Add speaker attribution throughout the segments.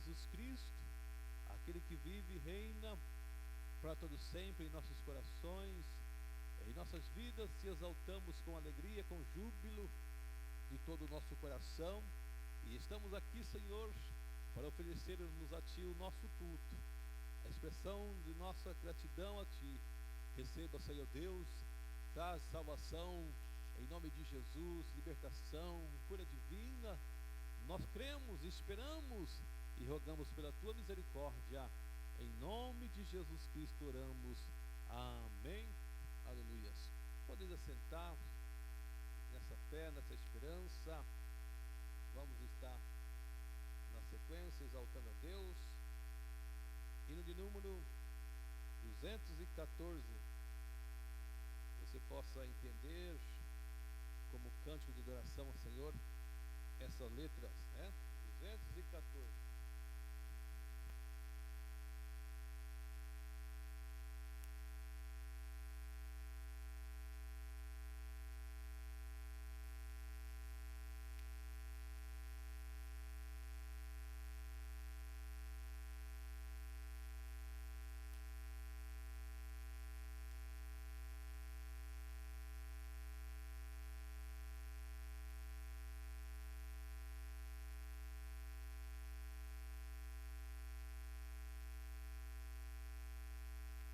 Speaker 1: Jesus Cristo, aquele que vive e reina para todo sempre em nossos corações, em nossas vidas, te exaltamos com alegria, com júbilo de todo o nosso coração, e estamos aqui, Senhor, para oferecermos a Ti o nosso culto, a expressão de nossa gratidão a Ti. Receba, Senhor Deus, traz salvação em nome de Jesus, libertação, cura divina. Nós cremos, esperamos e rogamos pela Tua misericórdia. Em nome de Jesus Cristo oramos. Amém. Aleluias. Podemos assentar nessa fé, nessa esperança. Vamos estar na sequência exaltando a Deus. Hino de número 214. Você possa entender como cântico de adoração ao Senhor essas letras, né? 214.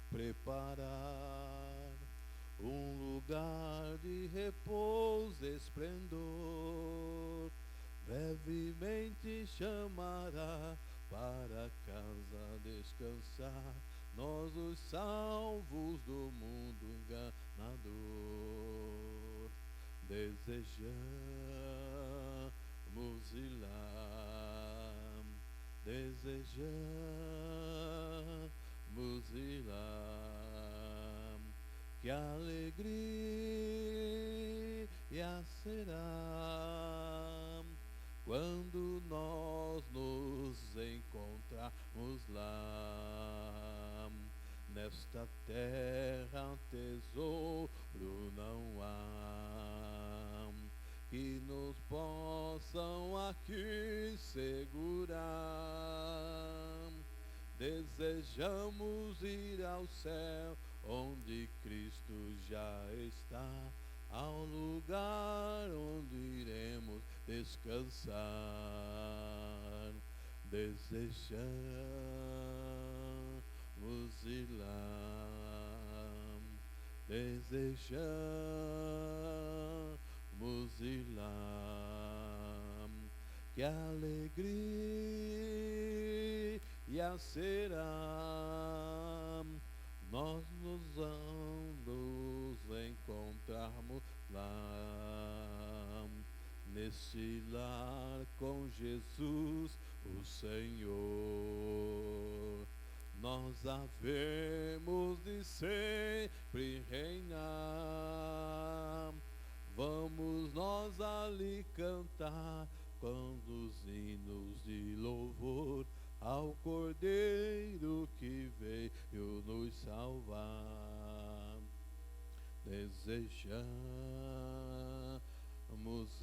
Speaker 1: Preparar um lugar de repouso, esplendor, brevemente chamará para casa descansar, nós os salvos do mundo enganador, desejamos ir lá, desejamos ir lá, que alegria será quando nós nos encontrarmos lá. Nesta terra tesouro não há que nos possam aqui segurar. Desejamos ir ao céu, onde Cristo já está, ao lugar onde iremos descansar. Desejamos ir lá, desejamos ir lá, que alegria será nós nos encontrarmos lá, nesse lar com Jesus o Senhor. Nós havemos de sempre reinar, vamos nós ali cantar com os hinos de louvor ao Cordeiro que veio nos salvar. Desejamos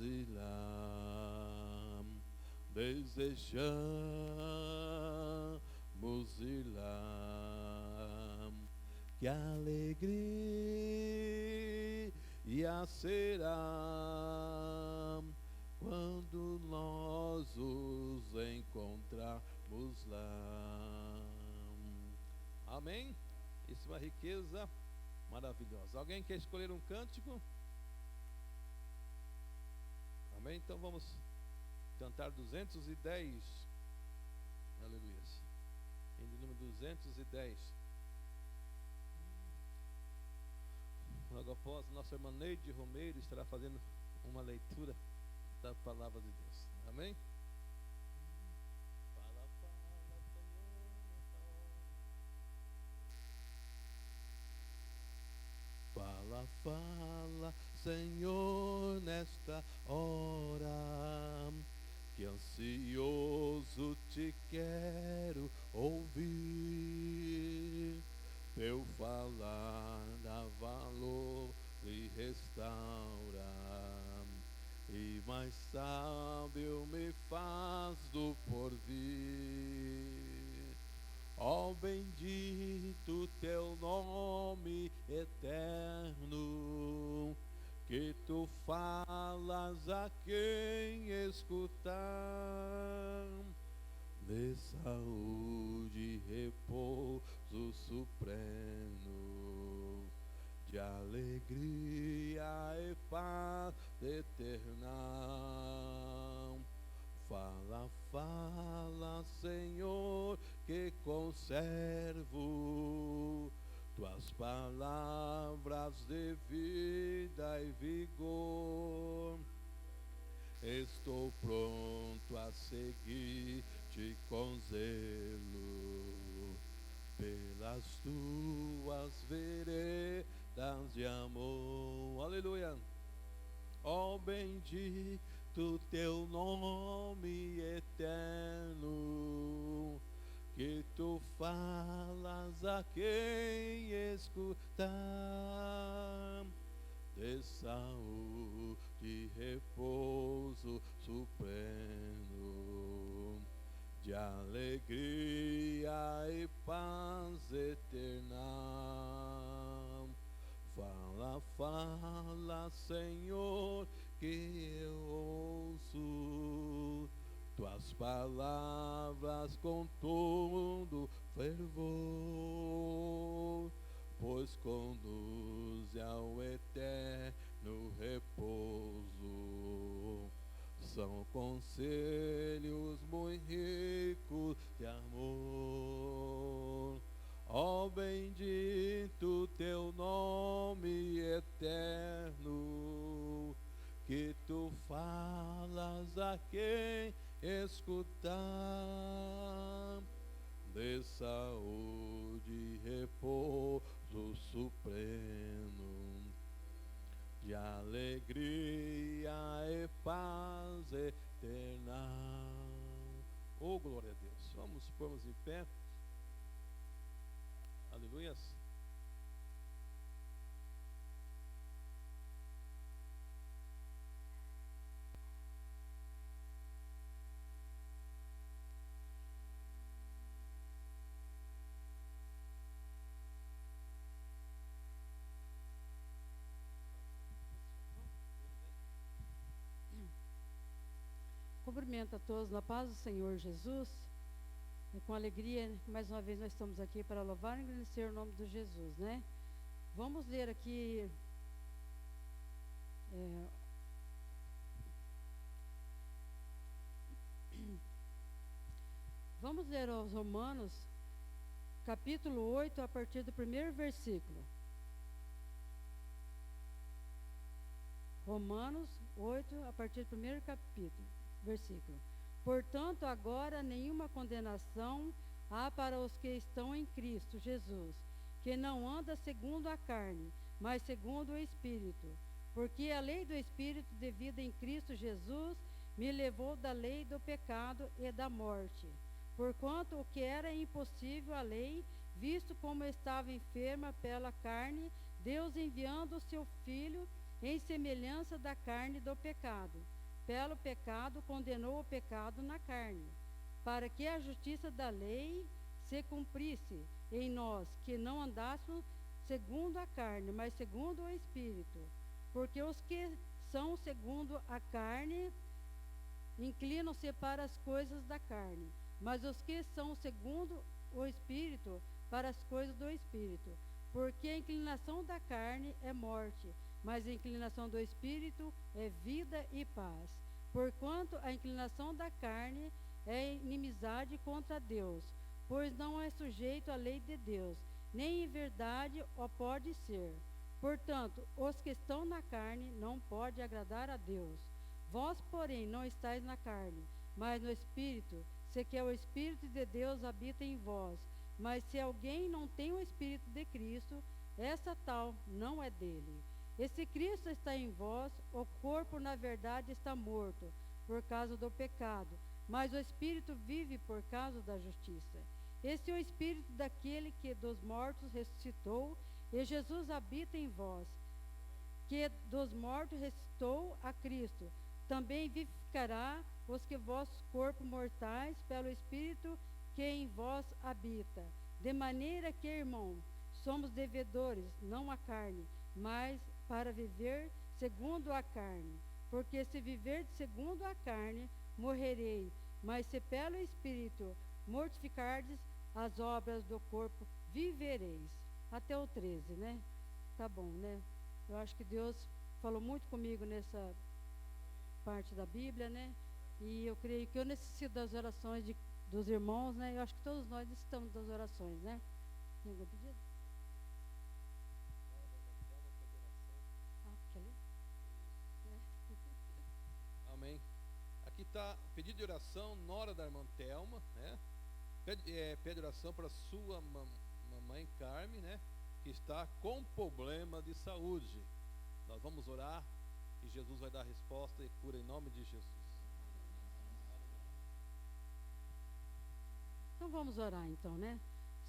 Speaker 1: ir lá, desejamos ir lá, que alegria será quando nós os encontrarmos lá. Amém? Isso é uma riqueza maravilhosa. Alguém quer escolher um cântico? Amém? Então vamos cantar 210. Aleluia. Em número 210. Logo após, nossa irmã Neide Romeiro estará fazendo uma leitura da palavra de Deus. Amém? Fala, Senhor. Fala, fala, Senhor, nesta hora, que ansioso te quero ouvir. Teu falar dá valor e restaura, e mais sábio me faz do porvir. bendito teu nome eterno, que tu falas a quem escutar, de saúde e repouso supremo, de alegria e paz eterna. Fala, fala, Senhor, que conservo tuas palavras de vida e vigor. Estou pronto a seguir-te com zelo, pelas tuas veredas de amor. Aleluia. Ó bendito teu nome eterno, que tu falas a quem escutar, de saúde e repouso supremo, de alegria e paz eterna. Fala, fala, Senhor, que eu ouço tuas palavras com todo fervor, pois conduz ao eterno repouso. São conselhos muito ricos de amor. Ó bendito teu nome eterno, que tu falas a quem escutar, de saúde e repouso supremo, de alegria e paz eterna. Oh, glória a Deus. Vamos pôrmos em pé. Aleluias.
Speaker 2: Cumprimento a todos na paz do Senhor Jesus. E com alegria, mais uma vez nós estamos aqui para louvar e agradecer o nome de Jesus, né? Vamos ler aqui vamos ler aos Romanos, capítulo 8, a partir do primeiro versículo. Romanos 8, a partir do primeiro capítulo, versículo. Portanto, agora nenhuma condenação há para os que estão em Cristo Jesus, que não anda segundo a carne, mas segundo o Espírito. Porque a lei do Espírito de vida em Cristo Jesus me levou da lei do pecado e da morte. Porquanto o que era impossível à lei, visto como estava enferma pela carne, Deus enviando o seu Filho em semelhança da carne do pecado, pelo pecado condenou o pecado na carne, para que a justiça da lei se cumprisse em nós, que não andássemos segundo a carne, mas segundo o Espírito. Porque os que são segundo a carne inclinam-se para as coisas da carne, mas os que são segundo o Espírito, para as coisas do Espírito. Porque a inclinação da carne é morte, mas a inclinação do Espírito é vida e paz. Porquanto a inclinação da carne é inimizade contra Deus, pois não é sujeito à lei de Deus, nem em verdade o pode ser. Portanto, os que estão na carne não podem agradar a Deus. Vós, porém, não estáis na carne, mas no Espírito, se que o Espírito de Deus habita em vós. Mas se alguém não tem o Espírito de Cristo, essa tal não é dele. E se Cristo está em vós, o corpo na verdade está morto, por causa do pecado, mas o Espírito vive por causa da justiça. Esse é o Espírito daquele que dos mortos ressuscitou, e Jesus habita em vós, que dos mortos ressuscitou a Cristo, também vivificará os que vossos corpos mortais pelo Espírito que em vós habita. De maneira que, irmão, somos devedores, não à carne, mas para viver segundo a carne. Porque se viver segundo a carne, morrerei. Mas se pelo Espírito mortificardes as obras do corpo, vivereis. Até o 13, né? Tá bom, né? Eu acho que Deus falou muito comigo nessa parte da Bíblia, né? E eu creio que eu necessito das orações dos irmãos, né? Eu acho que todos nós necessitamos das orações, né? Tem algum pedido? Quer ler?
Speaker 1: Amém. Aqui está pedido de oração, nora da irmã Thelma, né? Pede oração para sua mamãe Carme, né? Que está com problema de saúde. Nós vamos orar e Jesus vai dar resposta e cura em nome de Jesus.
Speaker 2: Então vamos orar então, né?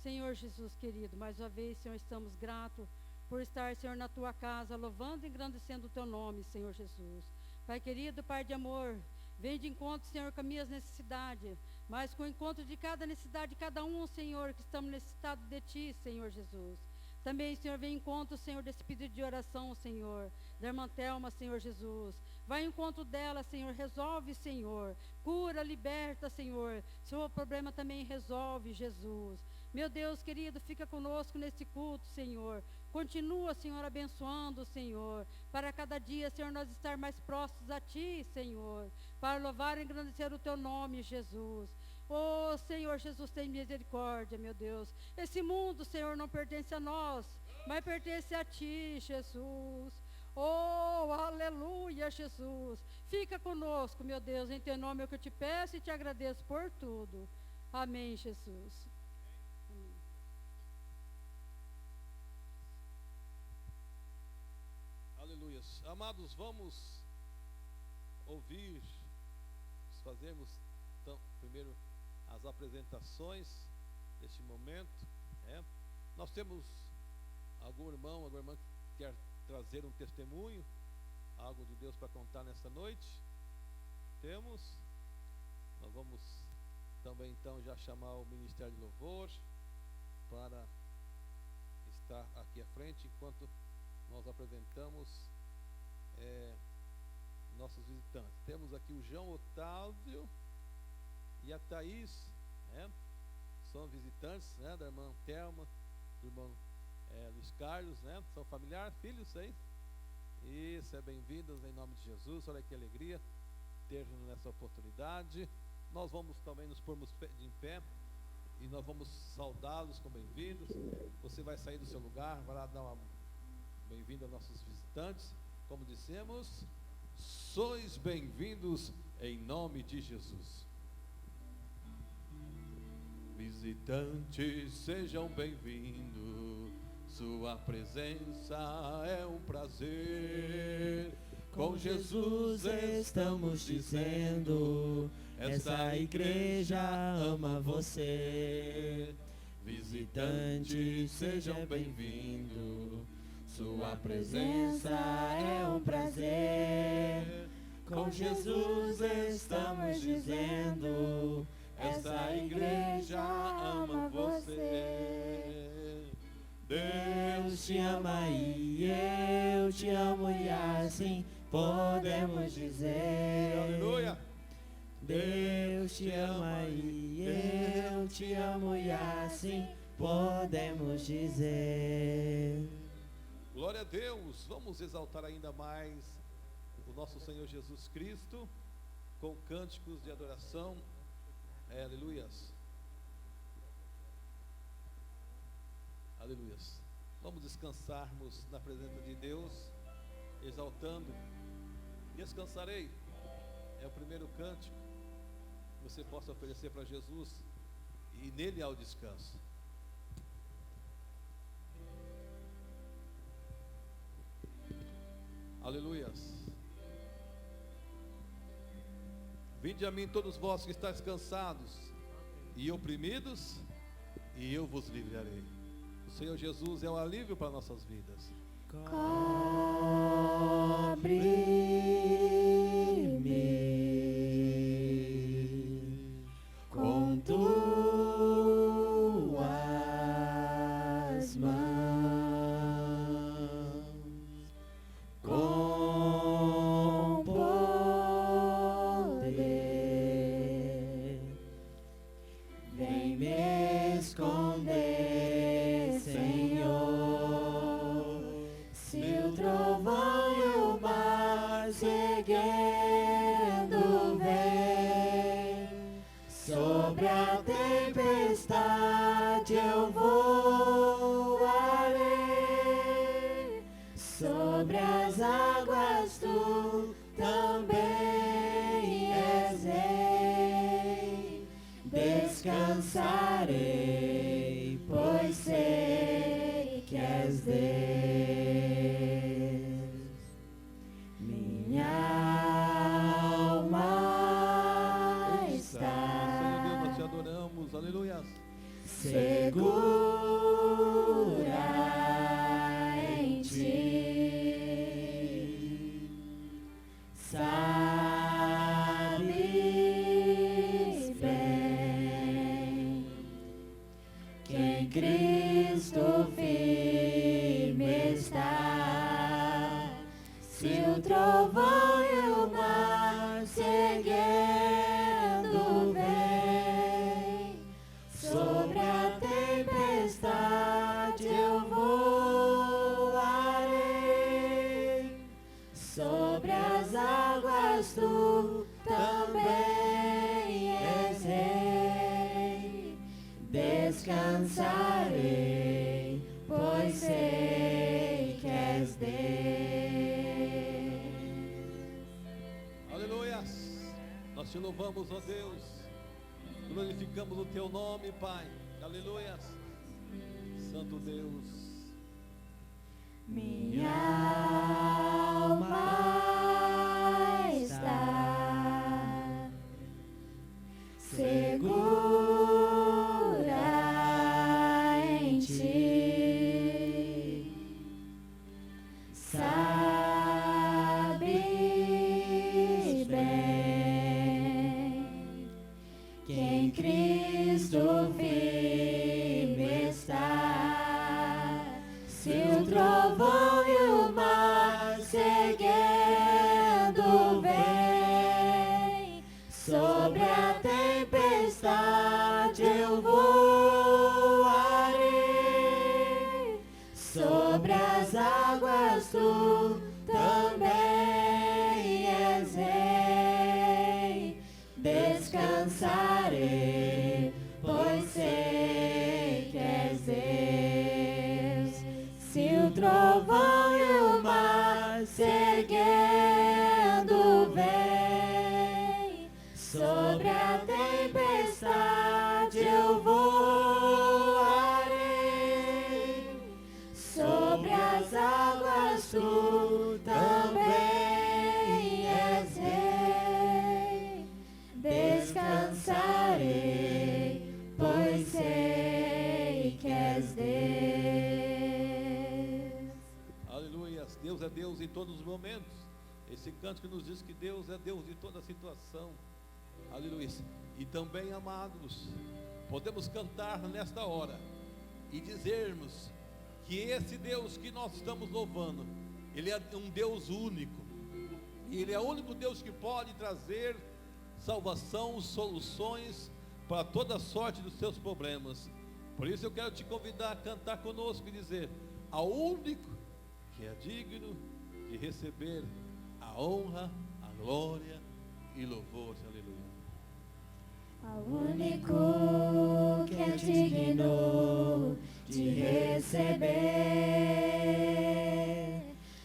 Speaker 2: Senhor Jesus querido, mais uma vez, Senhor, estamos gratos por estar, Senhor, na tua casa, louvando e engrandecendo o teu nome, Senhor Jesus. Pai querido, Pai de amor, vem de encontro, Senhor, com as minhas necessidades, mas com o encontro de cada necessidade de cada um, Senhor, que estamos necessitados de Ti, Senhor Jesus. Também, Senhor, vem em encontro, Senhor, desse pedido de oração, Senhor, da irmã Thelma, Senhor Jesus. Vai em encontro dela, Senhor, resolve, Senhor. Cura, liberta, Senhor. Se o problema também resolve, Jesus. Meu Deus querido, fica conosco nesse culto, Senhor. Continua, Senhor, abençoando, Senhor. Para cada dia, Senhor, nós estar mais próximos a Ti, Senhor. Para louvar e engrandecer o Teu nome, Jesus. Oh, Senhor Jesus, tem misericórdia, meu Deus. Esse mundo, Senhor, não pertence a nós, mas pertence a Ti, Jesus. Oh, aleluia, Jesus. Fica conosco, meu Deus, em Teu nome é o que eu te peço e te agradeço por tudo. Amém, Jesus. Amém.
Speaker 1: Aleluia. Amados, vamos ouvir, fazermos então, primeiro as apresentações deste momento, né? Nós temos algum irmão, alguma irmã que quer trazer um testemunho, algo de Deus para contar nessa noite? Temos. Nós vamos também então já chamar o Ministério de Louvor para estar aqui à frente enquanto nós apresentamos nossos visitantes. Temos aqui o João Otávio e a Thaís, né? São visitantes, né, da irmã Thelma, do irmão Luiz Carlos, né? São familiares, filhos aí. Isso, bem-vindos em nome de Jesus. Olha que alegria ter nessa oportunidade. Nós vamos também nos pormos em pé e nós vamos saudá-los com bem-vindos. Você vai sair do seu lugar, vai lá dar uma bem-vinda aos nossos visitantes. Como dissemos, sois bem-vindos em nome de Jesus. Visitantes, sejam bem-vindos, sua presença é um prazer.
Speaker 3: Com Jesus estamos dizendo, essa igreja ama você. Visitantes, sejam bem-vindos, sua presença é um prazer. Com Jesus estamos dizendo, essa igreja ama você. Deus te ama e eu te amo e assim podemos dizer.
Speaker 1: Aleluia.
Speaker 3: Deus te ama e eu te amo e assim podemos dizer.
Speaker 1: Glória a Deus. Vamos exaltar ainda mais o nosso Senhor Jesus Cristo com cânticos de adoração. Aleluias. Aleluias. Vamos descansarmos na presença de Deus, exaltando. Descansarei. É o primeiro cântico que você possa oferecer para Jesus e nele há o descanso. Aleluias. Vinde a mim todos vós que estáis cansados e oprimidos, e eu vos livrarei. O Senhor Jesus é o alívio para nossas vidas.
Speaker 3: Cobre-me com tua vem me esconder, Senhor. Se o trovão e o mar seguindo vem, sobre a tempestade eu voarei, sobre as águas tu também és rei. Descansarei, pois sei que és Deus. Minha alma está,
Speaker 1: Senhor Deus, nós te adoramos, aleluia.
Speaker 3: Segura em ti, sabes bem que em Cristo firme está. Se o trovão e o mar seguindo vem, sobre a tempestade eu voarei, sobre as águas tu também és rei. Descansarei, pois sei que és Deus.
Speaker 1: Aleluias. Nós te louvamos, ó Deus. Glorificamos o teu nome, Pai. Aleluias. Santo Deus.
Speaker 3: Minha alma está segura em ti, sabes bem que em Cristo firme está. Se o trovão e o mar seguindo vem, sobre a tempestade eu voarei, sobre as águas tu também és rei. Descansarei, pois sei que és Deus. Se o trovão e o mar seguindo vem, sobre a tempestade eu voarei, sobre as águas tu também és rei. Descansarei, pois sei que és Deus.
Speaker 1: Aleluias. Deus é Deus em todos os momentos. Esse canto que nos diz que Deus é Deus em toda situação. Aleluia. E também, amados, podemos cantar nesta hora e dizermos que esse Deus que nós estamos louvando, Ele é um Deus único. Ele é o único Deus que pode trazer salvação, soluções para toda sorte dos seus problemas. Por isso eu quero te convidar a cantar conosco e dizer: ao único que é digno de receber a honra, a glória e louvor. Aleluia.
Speaker 3: Ao único que é digno de receber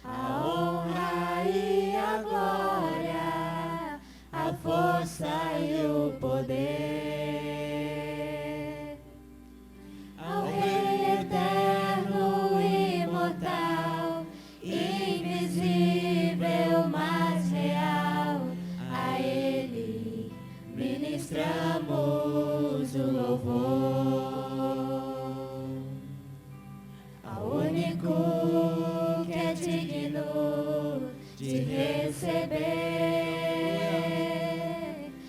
Speaker 3: a honra e a glória, a força e o poder, ao Rei eterno, imortal, invisível, mas real, a Ele ministramos o louvor. Ao único que é digno de receber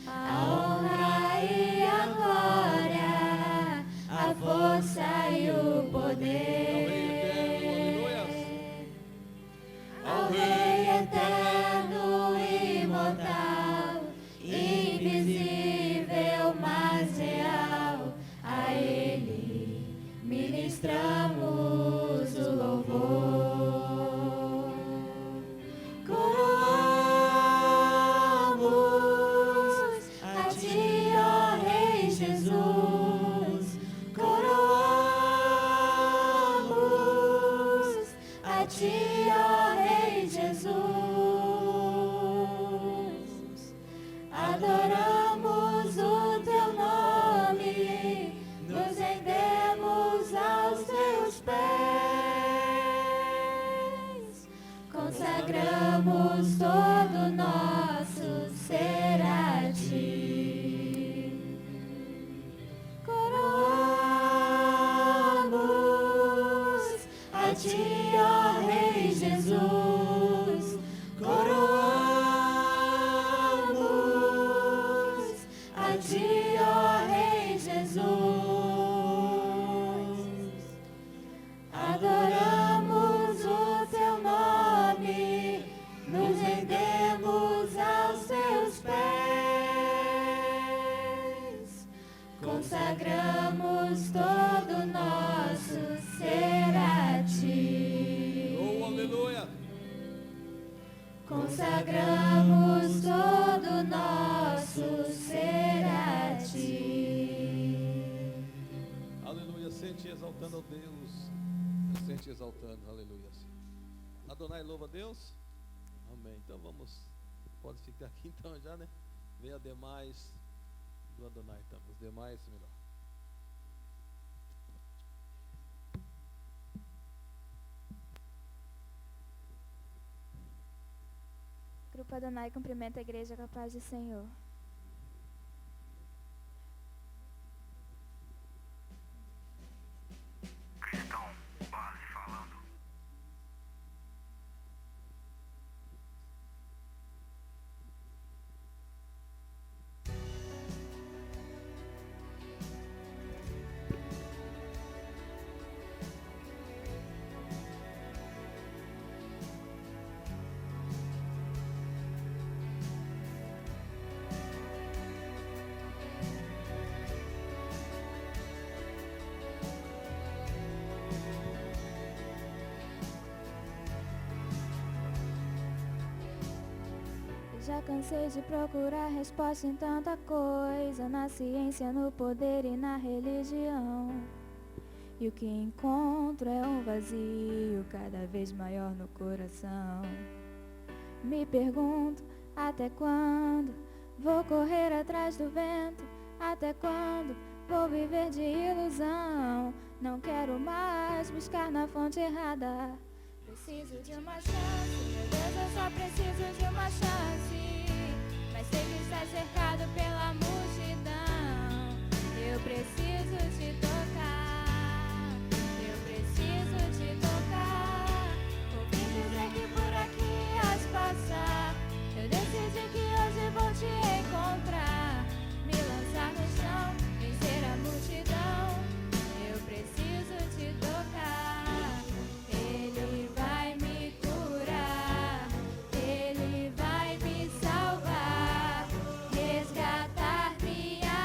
Speaker 3: a honra e a glória, a força e o poder, ao Rei eterno, imortal, invisível, mas real, ti, ó Rei Jesus, coroamos. A ti, ó Rei Jesus, adoramos o teu nome, nos rendemos aos teus pés, consagramos todo nosso ser a ti.
Speaker 1: Oh, aleluia!
Speaker 3: Consagramos todo nosso ser a ti.
Speaker 1: Aleluia, sente exaltando a Deus. Sente exaltando, aleluia. Adonai louva a Deus. Amém. Então vamos, pode ficar aqui então já, né? Vem a demais do Adonai, então. Os demais, melhor.
Speaker 4: Grupo Adonai cumprimenta a igreja com a paz do Senhor.
Speaker 5: Cristão Base falando.
Speaker 4: Já cansei de procurar resposta em tanta coisa, na ciência, no poder e na religião. E o que encontro é um vazio cada vez maior no coração. Me pergunto, até quando vou correr atrás do vento? Até quando vou viver de ilusão? Não quero mais buscar na fonte errada. Preciso de uma chance, meu Deus, eu só preciso de uma chance. Mas sei que está cercado pela multidão. Eu preciso te tocar, eu preciso te tocar. Ouvi dizer que por aqui has passar. Eu decidi que hoje vou te encontrar. Me lançar no chão, vencer a multidão. Eu preciso te tocar. Ele vai me curar, Ele vai me salvar, resgatar minha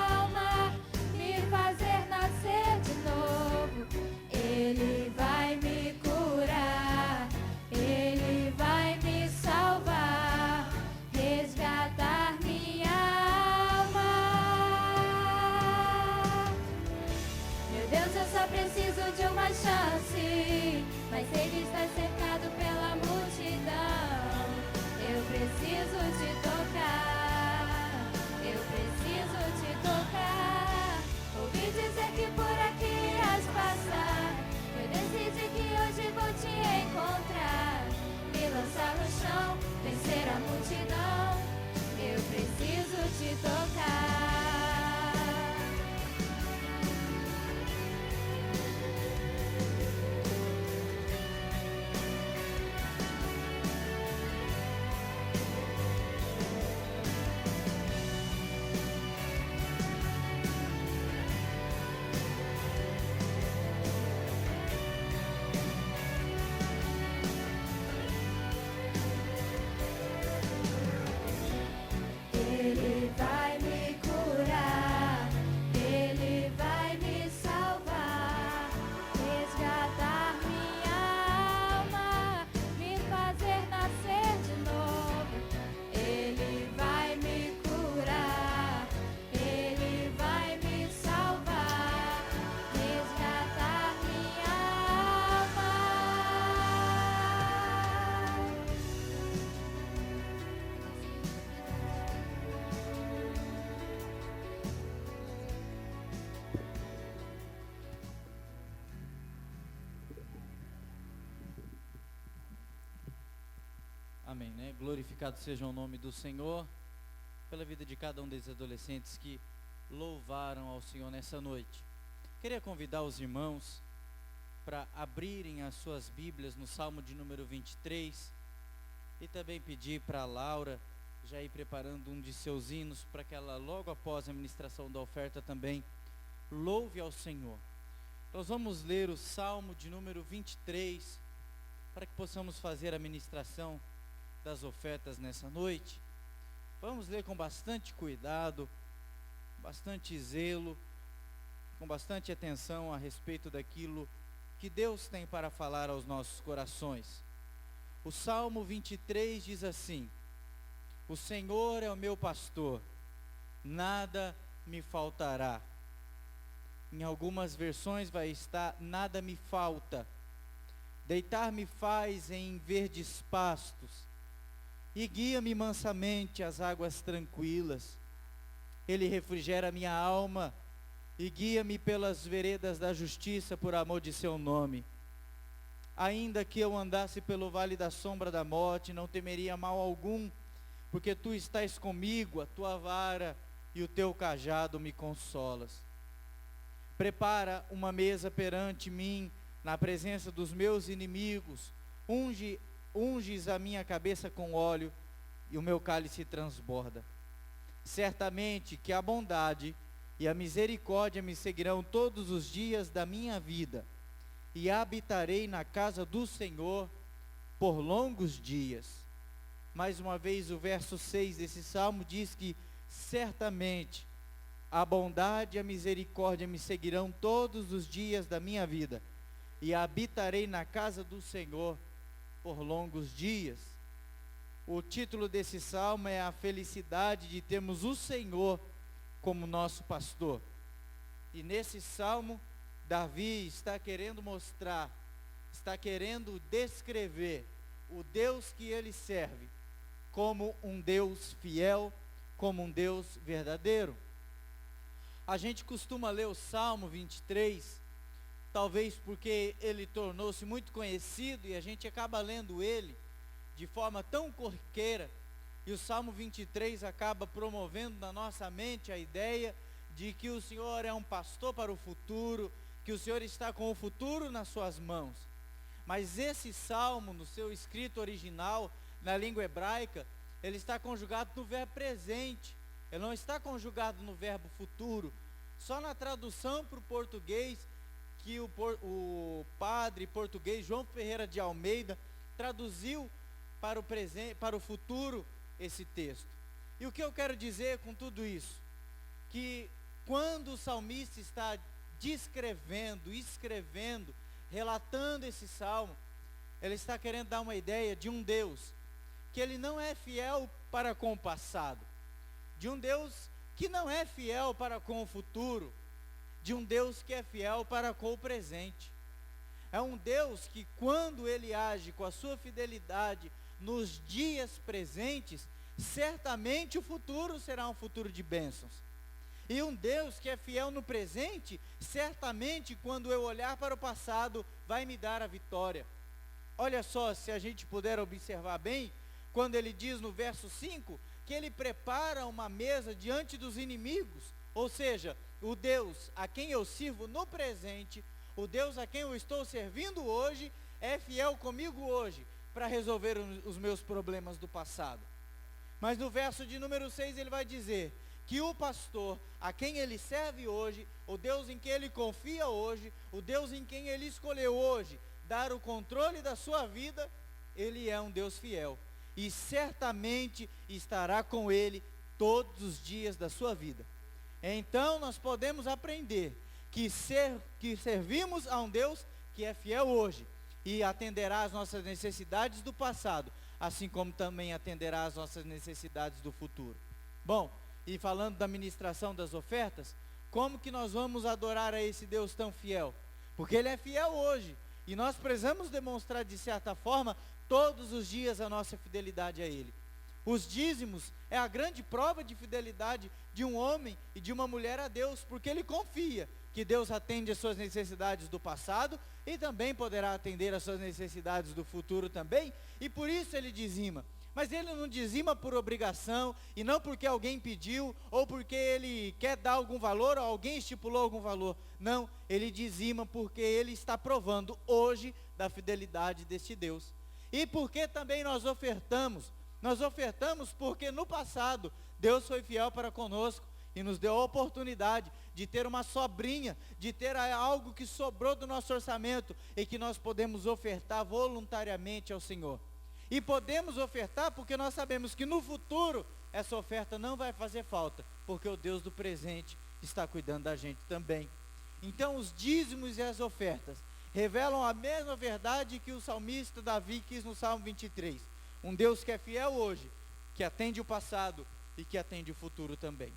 Speaker 4: alma, me fazer nascer de novo. Ele vai me curar, Ele vai me salvar, resgatar minha alma. Meu Deus, eu só preciso de uma chance, mas ele está cercado pela multidão. Eu preciso te tocar, eu preciso te tocar. Ouvi dizer que por aqui has passar. Eu decidi que hoje vou te encontrar. Me lançar no chão, vencer a multidão. Eu preciso te tocar. Ele vai me curar, Ele vai me salvar, resgatar minha alma, me fazer nascer de novo. Ele vai me curar, Ele vai me salvar, resgatar minha alma.
Speaker 6: Amém, né? Glorificado seja o nome do Senhor pela vida de cada um desses adolescentes que louvaram ao Senhor nessa noite. Queria convidar os irmãos para abrirem as suas Bíblias no Salmo de número 23, e também pedir para a Laura já ir preparando um de seus hinos, para que ela, logo após a ministração da oferta, também louve ao Senhor. Nós vamos ler o Salmo de número 23, para que possamos fazer a ministração das ofertas nessa noite. Vamos ler com bastante cuidado, bastante zelo, com bastante atenção a respeito daquilo que Deus tem para falar aos nossos corações. O Salmo 23 diz assim: o Senhor é o meu pastor, nada me faltará. Em algumas versões vai estar: nada me falta. Deitar-me faz em verdes pastos, e guia-me mansamente às águas tranquilas. Ele refrigera minha alma, e guia-me pelas veredas da justiça por amor de seu nome. Ainda que eu andasse pelo vale da sombra da morte, não temeria mal algum, porque tu estás comigo, a tua vara e o teu cajado me consolas. Prepara uma mesa perante mim, na presença dos meus inimigos. Unges a minha cabeça com óleo, e o meu cálice transborda. Certamente que a bondade e a misericórdia me seguirão todos os dias da minha vida, e habitarei na casa do Senhor por longos dias. Mais uma vez, o verso 6 desse salmo diz que certamente a bondade e a misericórdia me seguirão todos os dias da minha vida, e habitarei na casa do Senhor por longos dias. O título desse salmo é a felicidade de termos o Senhor como nosso pastor. E nesse salmo, Davi está querendo mostrar, está querendo descrever o Deus que ele serve como um Deus fiel, como um Deus verdadeiro. A gente costuma ler o Salmo 23, talvez porque ele tornou-se muito conhecido e a gente acaba lendo ele de forma tão corriqueira, e o Salmo 23 acaba promovendo na nossa mente a ideia de que o Senhor é um pastor para o futuro, que o Senhor está com o futuro nas suas mãos. Mas esse salmo, no seu escrito original, na língua hebraica, ele está conjugado no verbo presente, ele não está conjugado no verbo futuro. Só na tradução para o português, que o padre português João Ferreira de Almeida traduziu para o presente, para o futuro, esse texto. E o que eu quero dizer com tudo isso? Que quando o salmista está descrevendo, escrevendo, relatando esse salmo, ele está querendo dar uma ideia de um Deus que ele não é fiel para com o passado, de um Deus que não é fiel para com o futuro, de um Deus que é fiel para com o presente. É um Deus que, quando ele age com a sua fidelidade nos dias presentes, certamente o futuro será um futuro de bênçãos. E um Deus que é fiel no presente, certamente quando eu olhar para o passado, vai me dar a vitória. Olha só, se a gente puder observar bem, quando ele diz no verso 5, que ele prepara uma mesa diante dos inimigos, ou seja, o Deus a quem eu sirvo no presente, o Deus a quem eu estou servindo hoje, é fiel comigo hoje, para resolver os meus problemas do passado. Mas no verso de número 6 ele vai dizer que o pastor a quem ele serve hoje, o Deus em quem ele confia hoje, o Deus em quem ele escolheu hoje dar o controle da sua vida, ele é um Deus fiel, e certamente estará com ele todos os dias da sua vida. Então nós podemos aprender que servimos a um Deus que é fiel hoje, e atenderá às nossas necessidades do passado, assim como também atenderá às nossas necessidades do futuro. Bom, e falando da ministração das ofertas, como que nós vamos adorar a esse Deus tão fiel? Porque ele é fiel hoje, e nós precisamos demonstrar de certa forma, todos os dias a nossa fidelidade a ele. Os dízimos é a grande prova de fidelidade de um homem e de uma mulher a Deus, porque ele confia que Deus atende às suas necessidades do passado e também poderá atender às suas necessidades do futuro também, e por isso ele dizima. Mas ele não dizima por obrigação, e não porque alguém pediu, ou porque ele quer dar algum valor, ou alguém estipulou algum valor. Não, ele dizima porque ele está provando hoje da fidelidade deste Deus. E porque também nós ofertamos? Nós ofertamos porque no passado Deus foi fiel para conosco e nos deu a oportunidade de ter uma sobrinha, de ter algo que sobrou do nosso orçamento e que nós podemos ofertar voluntariamente ao Senhor. E podemos ofertar porque nós sabemos que no futuro essa oferta não vai fazer falta, porque o Deus do presente está cuidando da gente também. Então os dízimos e as ofertas revelam a mesma verdade que o salmista Davi quis no Salmo 23. Um Deus que é fiel hoje, que atende o passado e que atende o futuro também.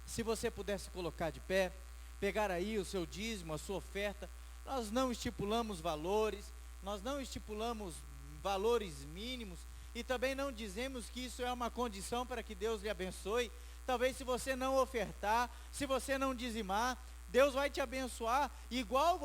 Speaker 6: Se você pudesse colocar de pé, pegar aí o seu dízimo, a sua oferta. Nós não estipulamos valores, nós não estipulamos valores mínimos, e também não dizemos que isso é uma condição para que Deus lhe abençoe. Talvez se você não ofertar, se você não dizimar, Deus vai te abençoar igual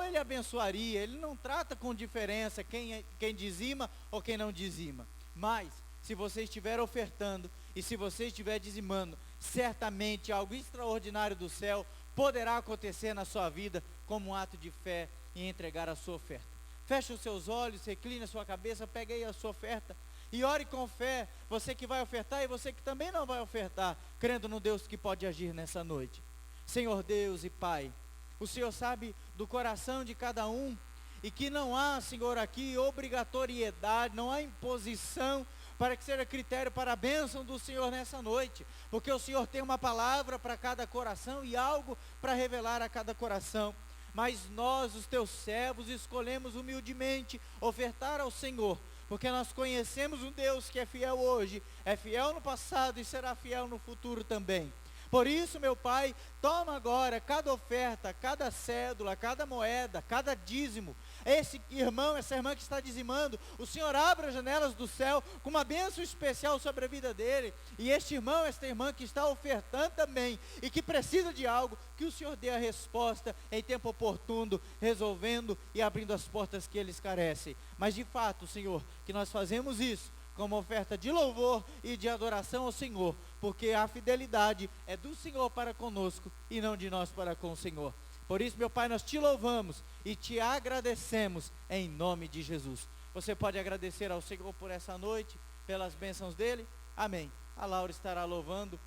Speaker 6: Ele abençoaria. Ele não trata com diferença quem dizima ou quem não dizima. Mas, se você estiver ofertando e se você estiver dizimando, certamente algo extraordinário do céu poderá acontecer na sua vida como um ato de fé em entregar a sua oferta. Feche os seus olhos, recline a sua cabeça, pegue aí a sua oferta e ore com fé, você que vai ofertar e você que também não vai ofertar, crendo no Deus que pode agir nessa noite. Senhor Deus e Pai, o Senhor sabe do coração de cada um, e que não há, Senhor, aqui obrigatoriedade, não há imposição para que seja critério para a bênção do Senhor nessa noite, porque o Senhor tem uma palavra para cada coração e algo para revelar a cada coração. Mas nós, os teus servos, escolhemos humildemente ofertar ao Senhor, porque nós conhecemos um Deus que é fiel hoje, é fiel no passado e será fiel no futuro também. Por isso, meu Pai, toma agora cada oferta, cada cédula, cada moeda, cada dízimo. Esse irmão, essa irmã que está dizimando, o Senhor abre as janelas do céu com uma bênção especial sobre a vida dele. E este irmão, esta irmã que está ofertando também e que precisa de algo, que o Senhor dê a resposta em tempo oportuno, resolvendo e abrindo as portas que eles carecem. Mas de fato, Senhor, que nós fazemos isso como oferta de louvor e de adoração ao Senhor, porque a fidelidade é do Senhor para conosco e não de nós para com o Senhor. Por isso, meu Pai, nós te louvamos e te agradecemos em nome de Jesus. Você pode agradecer ao Senhor por essa noite, pelas bênçãos dele? Amém. A Laura estará louvando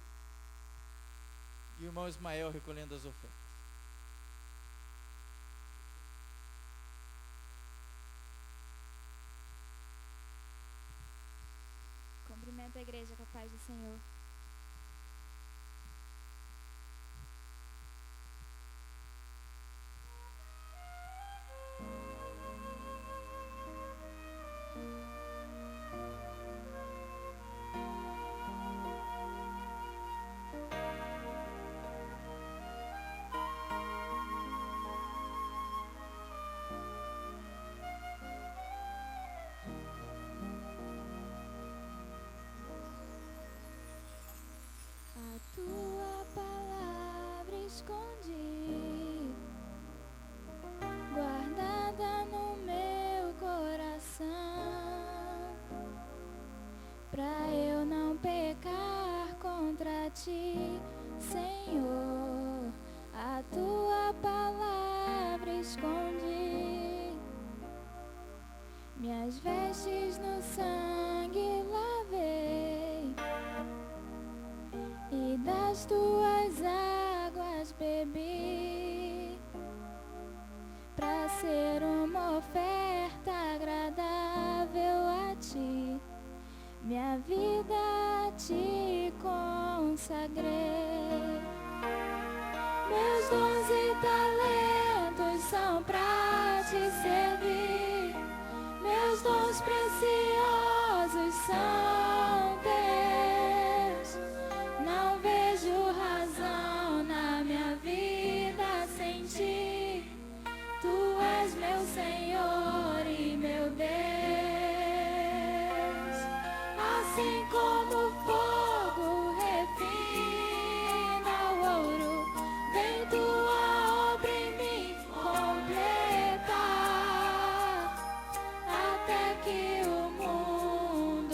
Speaker 6: e o irmão Ismael recolhendo as ofertas.
Speaker 4: Cumprimento a igreja com a paz do Senhor. Tua palavra escondi, guardada no meu coração, pra eu não pecar contra ti, Senhor. A tua palavra escondi, minhas vestes no sangue lavei, e das tuas águas bebi, pra ser uma oferta agradável a ti, minha vida a ti consagrei. Meus dons e talentos são pra te servir, meus dons preciosos são teus. Não vejo razão na minha vida sem ti, tu és meu Senhor e meu Deus. Assim como o fogo refina o ouro, vem tua obra em mim completar, até que o mundo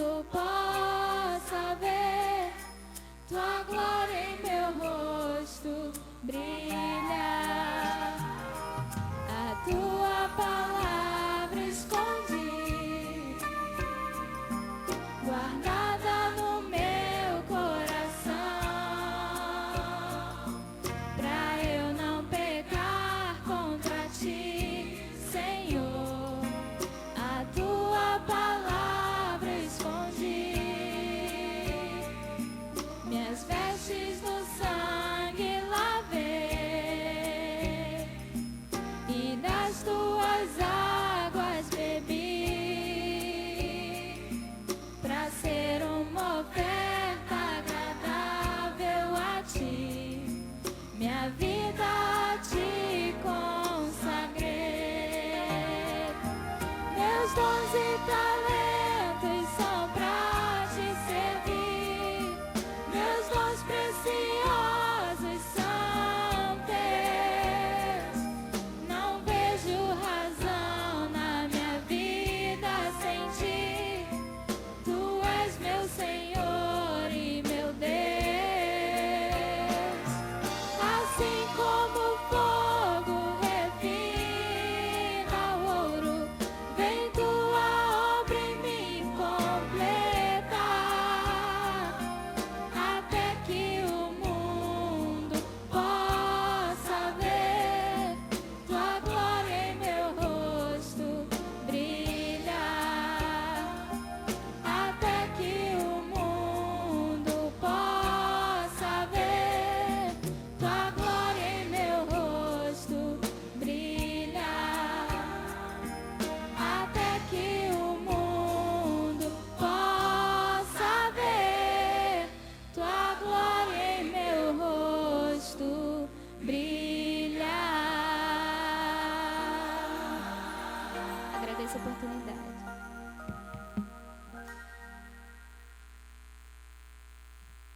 Speaker 4: essa oportunidade.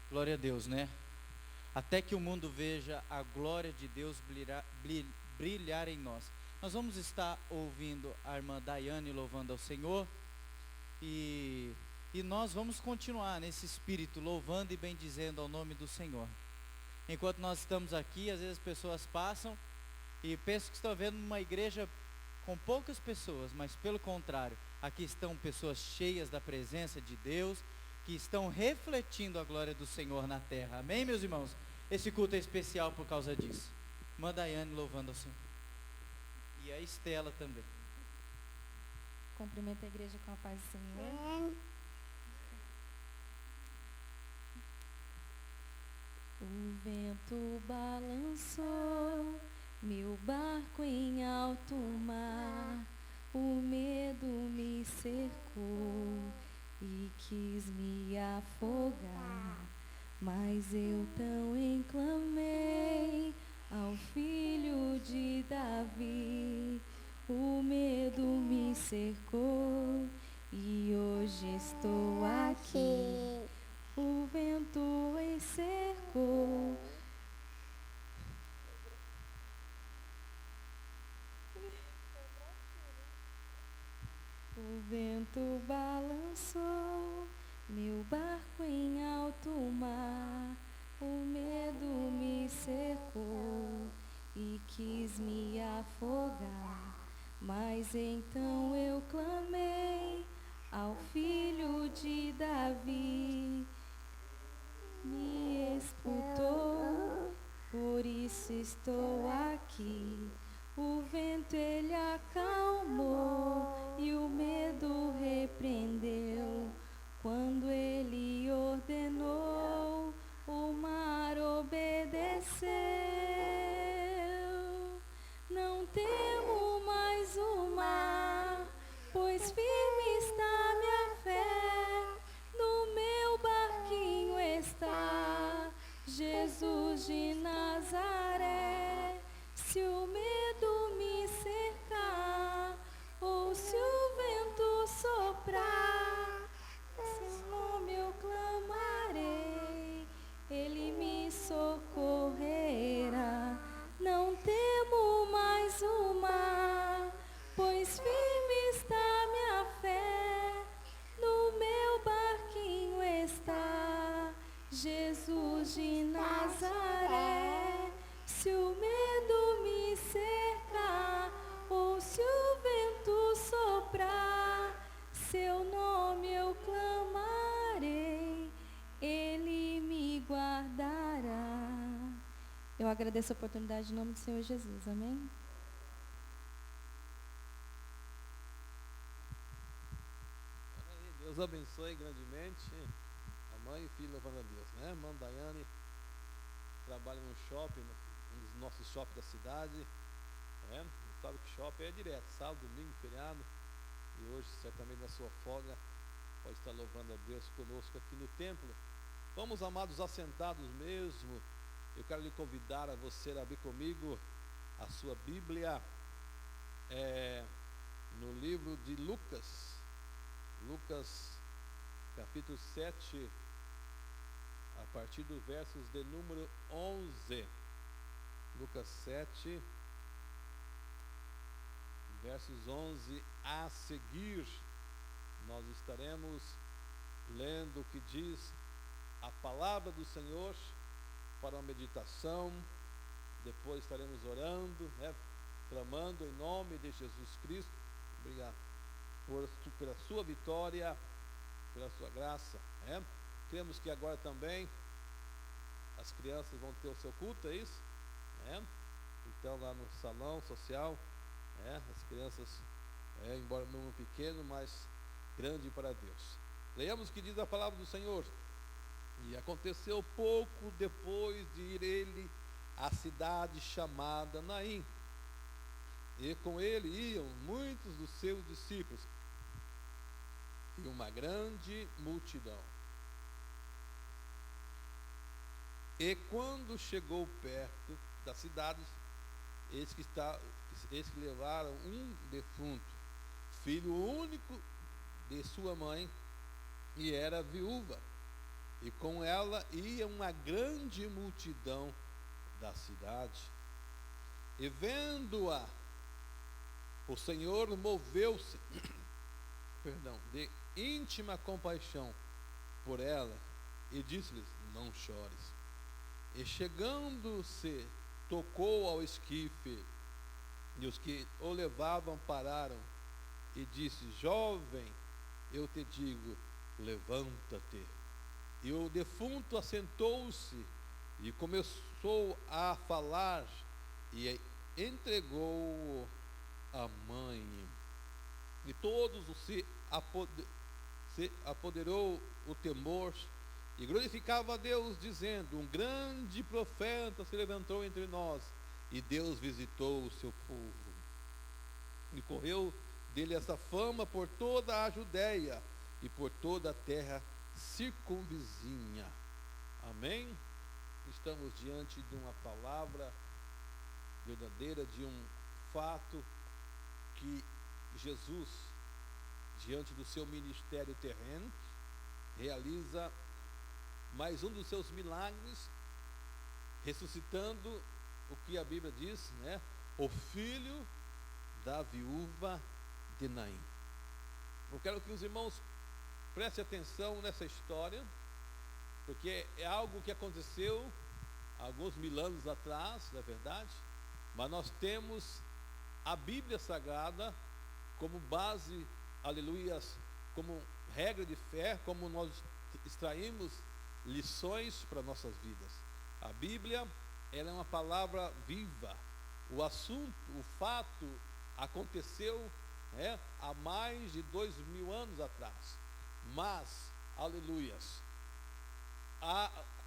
Speaker 6: Glória a Deus, né? Até que o mundo veja a glória de Deus brilhar em nós. Nós vamos estar ouvindo a irmã Daiane louvando ao Senhor. E nós vamos continuar nesse espírito, louvando e bendizendo ao nome do Senhor. Enquanto nós estamos aqui, às vezes as pessoas passam e pensam que estão vendo uma igreja com poucas pessoas, mas pelo contrário, aqui estão pessoas cheias da presença de Deus, que estão refletindo a glória do Senhor na terra. Amém, meus irmãos? Esse culto é especial por causa disso. Irmã Daiane louvando ao Senhor. E a Estela também.
Speaker 4: Cumprimento a igreja com a paz do Senhor. O vento balançou meu barco em alto mar, o medo me cercou e quis me afogar, mas eu tão enclamei ao Filho de Davi. O medo me cercou e hoje estou aqui. O vento cercou. O vento balançou meu barco em alto mar. O medo me cercou e quis me afogar. Mas então eu clamei ao Filho de Davi, me escutou, por isso estou aqui. O vento ele acalmou e o medo repreendeu. Quando ele ordenou, o mar obedeceu. Não temo mais o mar, pois firme está minha fé. No meu barquinho está Jesus de Nazaré. Se o medo me cercar, ou se o vento soprar, seu nome eu clamarei, ele me socorrerá. Não temo mais o mar, pois firme está minha fé. No meu barquinho está Jesus de Nazaré. Se o medo me cercar, ou se o vento soprar, seu nome eu clamarei, ele me guardará. Eu agradeço a oportunidade em nome do Senhor Jesus. Amém?
Speaker 1: Deus abençoe grandemente a mãe e filho louvando a Deus, né? Irmã Daiane trabalha num shopping, um dos nossos shoppings da cidade, né? Sabe que shopping é direto, sábado, domingo, feriado, e hoje certamente na sua folga pode estar louvando a Deus conosco aqui no templo. Vamos, amados, assentados mesmo. Eu quero lhe convidar a você a abrir comigo a sua Bíblia no livro de Lucas, capítulo 7, a partir dos versos de número 11. Lucas 7, versos 11 a seguir, nós estaremos lendo o que diz a palavra do Senhor para uma meditação. Depois estaremos orando, né, clamando em nome de Jesus Cristo. Obrigado pela sua vitória, pela sua graça, né? Cremos que agora também as crianças vão ter o seu culto, é isso? Né? Então lá no salão social, as crianças, embora número pequeno, mas grande para Deus. Leamos o que diz a palavra do Senhor. E aconteceu pouco depois de ir ele à cidade chamada Naim, e com ele iam muitos dos seus discípulos e uma grande multidão. E quando chegou perto da cidade, eis que levaram um defunto, filho único de sua mãe, e era viúva, e com ela ia uma grande multidão da cidade. E vendo-a, o Senhor moveu-se de íntima compaixão por ela, e disse-lhes: não chores. E chegando-se, tocou ao esquife, e os que o levavam pararam, e disse: jovem, eu te digo, levanta-te. E o defunto assentou-se e começou a falar, e entregou a mãe. E todos se apoderou o temor, e glorificava a Deus, dizendo: um grande profeta se levantou entre nós, e Deus visitou o seu povo. E correu dele essa fama por toda a Judéia e por toda a terra circunvizinha. Amém? Estamos diante de uma palavra verdadeira, de um fato que Jesus, diante do seu ministério terreno, realiza mais um dos seus milagres, ressuscitando o que a Bíblia diz, né? O filho da viúva de Naim. Eu quero que os irmãos prestem atenção nessa história, porque é algo que aconteceu alguns 1000 anos atrás, não é verdade? Mas nós temos a Bíblia Sagrada como base, aleluias, como regra de fé, como nós extraímos lições para nossas vidas. A Bíblia, ela é uma palavra viva. O assunto, o fato aconteceu há mais de 2000 anos atrás. Mas, aleluias,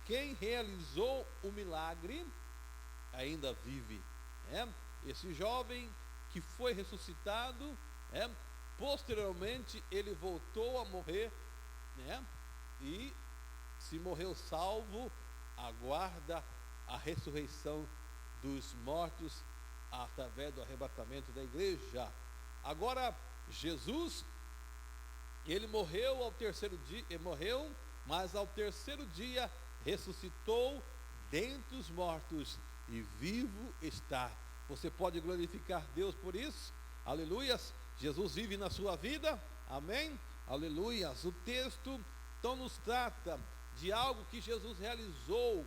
Speaker 1: quem realizou o milagre ainda vive. Esse jovem que foi ressuscitado, posteriormente ele voltou a morrer, e se morreu salvo, aguarda a ressurreição dos mortos através do arrebatamento da igreja. Agora, Jesus, ele morreu ao terceiro dia, mas ao terceiro dia ressuscitou dentre os mortos e vivo está. Você pode glorificar Deus por isso? Aleluias. Jesus vive na sua vida. Amém? Aleluias. O texto então nos trata de algo que Jesus realizou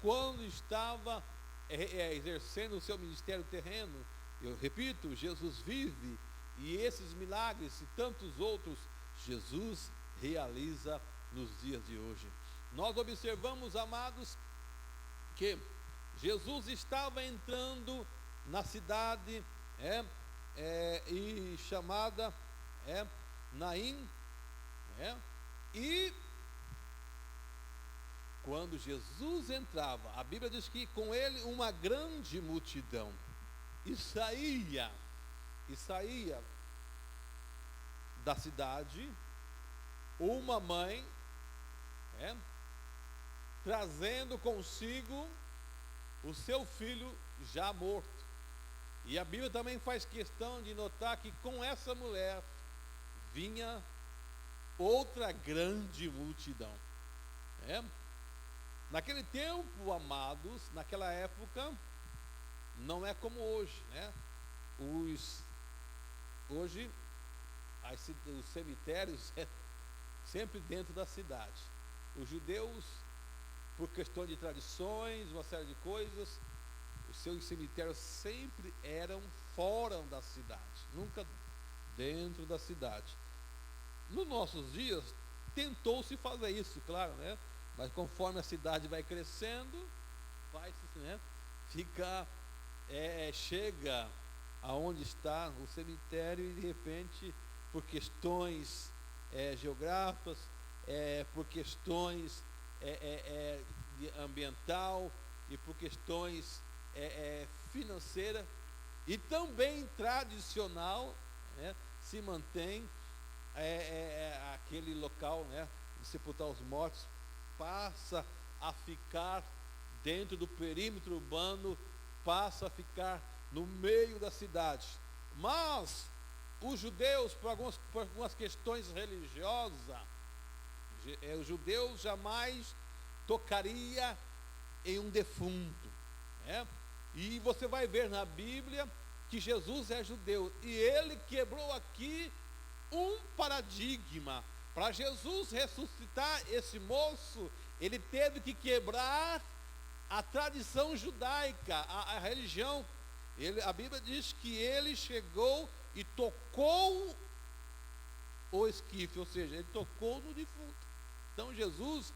Speaker 1: quando estava exercendo o seu ministério terreno. Eu repito, Jesus vive, e esses milagres e tantos outros Jesus realiza nos dias de hoje. Nós observamos, amados, que Jesus estava entrando na cidade e chamada Naim, e quando Jesus entrava, a Bíblia diz que com ele uma grande multidão, e saía da cidade uma mãe, trazendo consigo o seu filho já morto. E a Bíblia também faz questão de notar que com essa mulher vinha outra grande multidão. Naquele tempo, amados, naquela época, não é como hoje, Hoje, os cemitérios é sempre dentro da cidade. Os judeus, por questão de tradições, uma série de coisas, os seus cemitérios sempre eram fora da cidade, nunca dentro da cidade. Nos nossos dias, tentou-se fazer isso, claro, mas conforme a cidade vai crescendo, chega aonde está o cemitério, e de repente, por questões geográficas, por questões de ambiental e por questões financeiras e também tradicional, se mantém aquele local de sepultar os mortos, passa a ficar dentro do perímetro urbano, passa a ficar no meio da cidade. Mas os judeus, por algumas questões religiosas, o judeu jamais tocaria em um defunto, né? E você vai ver na Bíblia que Jesus é judeu, e ele quebrou aqui um paradigma. Para Jesus ressuscitar esse moço, ele teve que quebrar a tradição judaica, a religião. A Bíblia diz que ele chegou e tocou o esquife, ou seja, ele tocou no defunto. Então Jesus,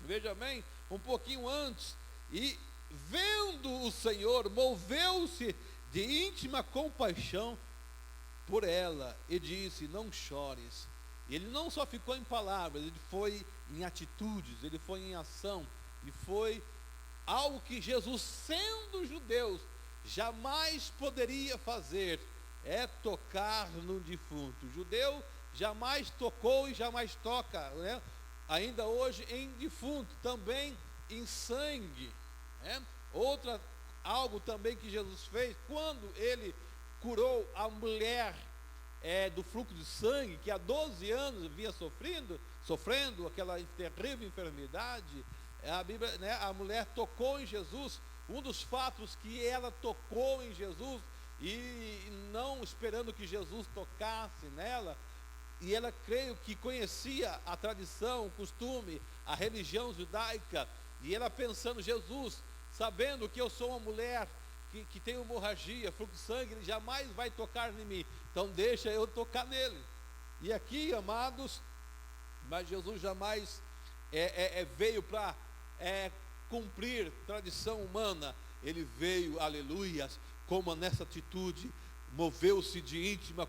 Speaker 1: veja bem, um pouquinho antes, e vendo o Senhor, moveu-se de íntima compaixão por ela e disse: não chores. Ele não só ficou em palavras, ele foi em atitudes, ele foi em ação, e foi algo que Jesus, sendo judeu, jamais poderia fazer, é tocar no defunto. O judeu jamais tocou e jamais toca, né? Ainda hoje em defunto, também em sangue, né? Algo também que Jesus fez, quando ele curou a mulher do fluxo de sangue, que há 12 anos vinha sofrendo aquela terrível enfermidade. A Bíblia, né, a mulher tocou em Jesus. Um dos fatos que ela tocou em Jesus, e não esperando que Jesus tocasse nela, e ela, creio que conhecia a tradição, o costume, a religião judaica, e ela pensando: Jesus, sabendo que eu sou uma mulher que tem hemorragia, fluxo de sangue, ele jamais vai tocar em mim, então deixa eu tocar nele. E aqui, amados, mas Jesus jamais veio para cumprir tradição humana. Ele veio, aleluias, como nessa atitude, moveu-se de íntima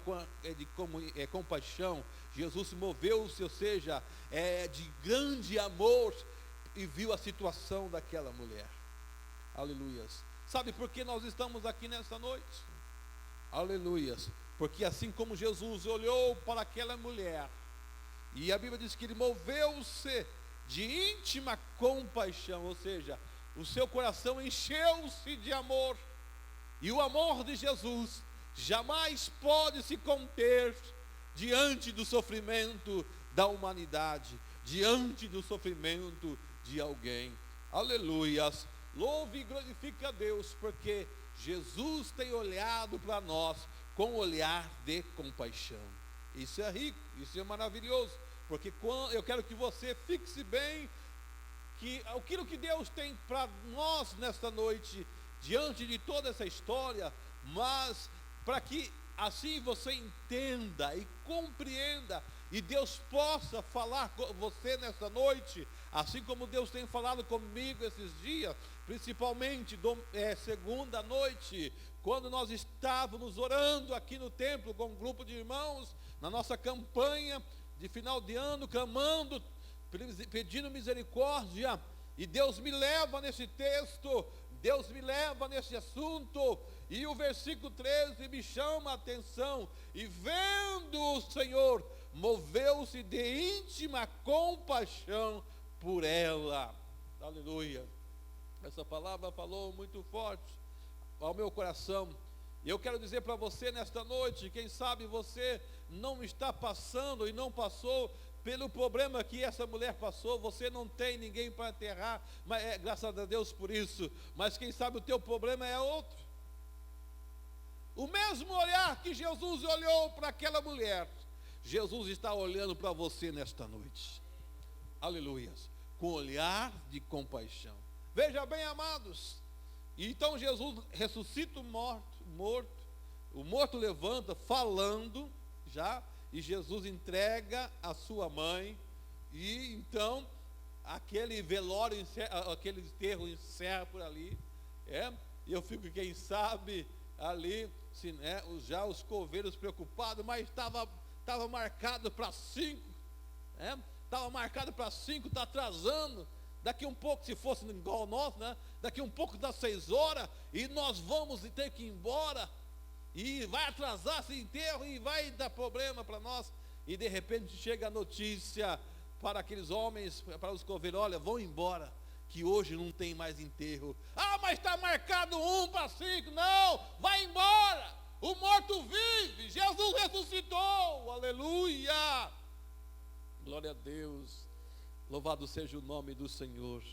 Speaker 1: compaixão. Jesus moveu-se, ou seja, de grande amor, e viu a situação daquela mulher. Aleluias. Sabe por que nós estamos aqui nessa noite? Aleluias. Porque assim como Jesus olhou para aquela mulher, e a Bíblia diz que ele moveu-se de íntima compaixão, ou seja, o seu coração encheu-se de amor, e o amor de Jesus jamais pode se conter diante do sofrimento da humanidade, diante do sofrimento de alguém. Aleluias. Louve e glorifique a Deus, porque Jesus tem olhado para nós com um olhar de compaixão. Isso é rico, isso é maravilhoso, porque eu quero que você fixe bem que aquilo que Deus tem para nós nesta noite, diante de toda essa história, mas para que assim você entenda e compreenda, e Deus possa falar com você nessa noite, assim como Deus tem falado comigo esses dias, principalmente segunda noite, quando nós estávamos orando aqui no templo com um grupo de irmãos, na nossa campanha de final de ano, clamando, pedindo misericórdia, e Deus me leva nesse texto, Deus me leva nesse assunto, e o versículo 13 me chama a atenção: e vendo o Senhor, moveu-se de íntima compaixão por ela. Aleluia. Essa palavra falou muito forte ao meu coração. E eu quero dizer para você nesta noite, quem sabe você não está passando e não passou pelo problema que essa mulher passou, você não tem ninguém para enterrar, mas graças a Deus por isso, mas quem sabe o teu problema é outro. O mesmo olhar que Jesus olhou para aquela mulher, Jesus está olhando para você nesta noite. Aleluias. Com olhar de compaixão. Veja bem, amados, então Jesus ressuscita o morto levanta, falando já, e Jesus entrega a sua mãe, e então aquele velório, aquele enterro encerra por ali, e eu fico, quem sabe, ali, já os coveiros preocupados, mas estava marcado para 5, estava marcado para 5, está atrasando. Daqui um pouco, se fosse igual nós, daqui um pouco das 6 horas, e nós vamos ter que ir embora, e vai atrasar esse enterro, e vai dar problema para nós, e de repente chega a notícia para aqueles homens, para os coveiros: olha, vão embora, que hoje não tem mais enterro. Mas está marcado 1 para 5, não, vai embora, o morto vive, Jesus ressuscitou, aleluia, glória a Deus, louvado seja o nome do Senhor,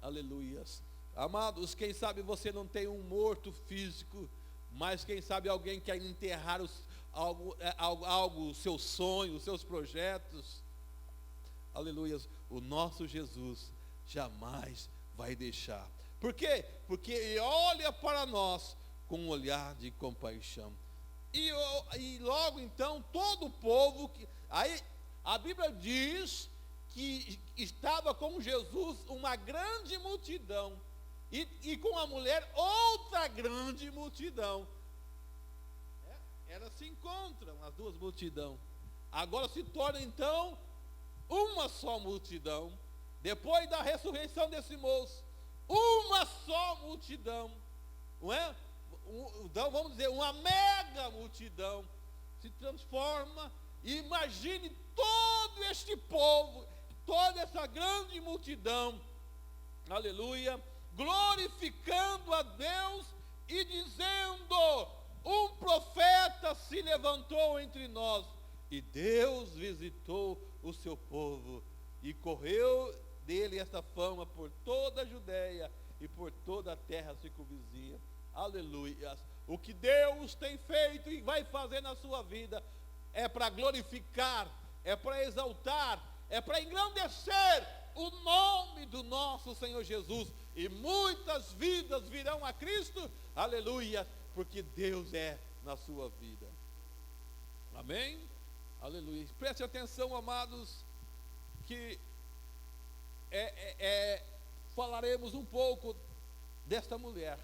Speaker 1: aleluias. Amados, quem sabe você não tem um morto físico, mas quem sabe alguém quer enterrar algo, seu sonho, os seus projetos, aleluias. O nosso Jesus jamais vai deixar. Por quê? Porque Ele olha para nós com um olhar de compaixão. E logo então, todo o povo, aí a Bíblia diz que estava com Jesus uma grande multidão, e com a mulher outra grande multidão. Elas se encontram, as duas multidões. Agora se torna então uma só multidão, depois da ressurreição desse moço, uma só multidão, não é? Então vamos dizer, uma mega multidão se transforma. E imagine todo este povo, toda essa grande multidão, aleluia, glorificando a Deus e dizendo: um profeta se levantou entre nós, e Deus visitou o seu povo, e correu dele essa fama por toda a Judéia e por toda a terra circunvizinha. Aleluia. O que Deus tem feito e vai fazer na sua vida é para glorificar, é para exaltar, é para engrandecer o nome do nosso Senhor Jesus. E muitas vidas virão a Cristo, aleluia, porque Deus é na sua vida. Amém? Aleluia. Preste atenção, amados, que falaremos um pouco desta mulher.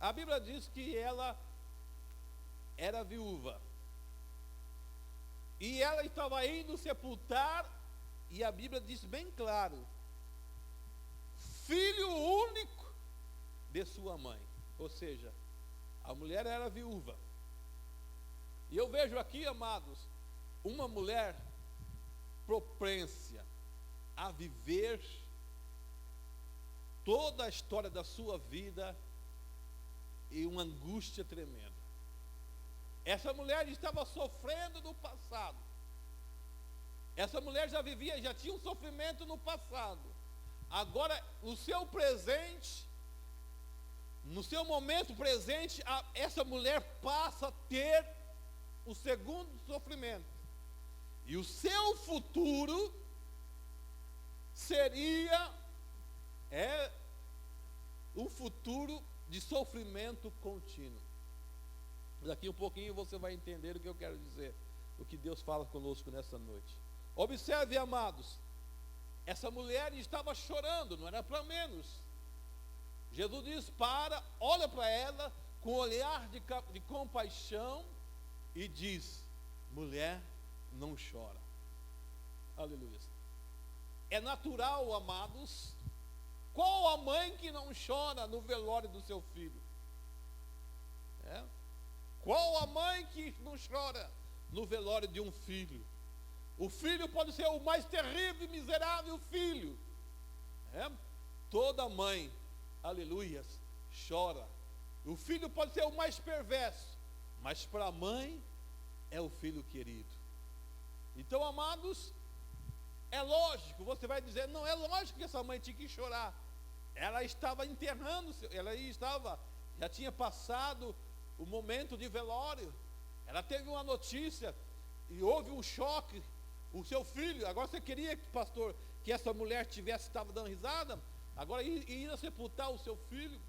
Speaker 1: A Bíblia diz que ela era viúva, e ela estava indo sepultar, e a Bíblia diz bem claro: filho único de sua mãe. Ou seja, a mulher era viúva. E eu vejo aqui, amados, uma mulher propensa a viver toda a história da sua vida e uma angústia tremenda. Essa mulher estava sofrendo no passado. Essa mulher já tinha um sofrimento no passado. Agora, no seu presente, no seu momento presente, essa mulher passa a ter o segundo sofrimento. E o seu futuro seria um futuro de sofrimento contínuo. Daqui um pouquinho você vai entender o que eu quero dizer, o que Deus fala conosco nessa noite. Observe, amados, essa mulher estava chorando, não era para menos. Jesus diz: olha para ela com um olhar de compaixão e diz: mulher, não chora. Aleluia. É natural, amados. Qual a mãe que não chora no velório do seu filho? Qual a mãe que não chora no velório de um filho? O filho pode ser o mais terrível e miserável filho. Toda mãe, aleluias, chora. O filho pode ser o mais perverso, mas para a mãe é o filho querido. Então, amados, é lógico, você vai dizer: não é lógico que essa mãe tinha que chorar. Ela estava enterrando, já tinha passado o momento de velório. Ela teve uma notícia e houve um choque. O seu filho, agora você queria, pastor, que essa mulher estava dando risada, agora ia sepultar o seu filho.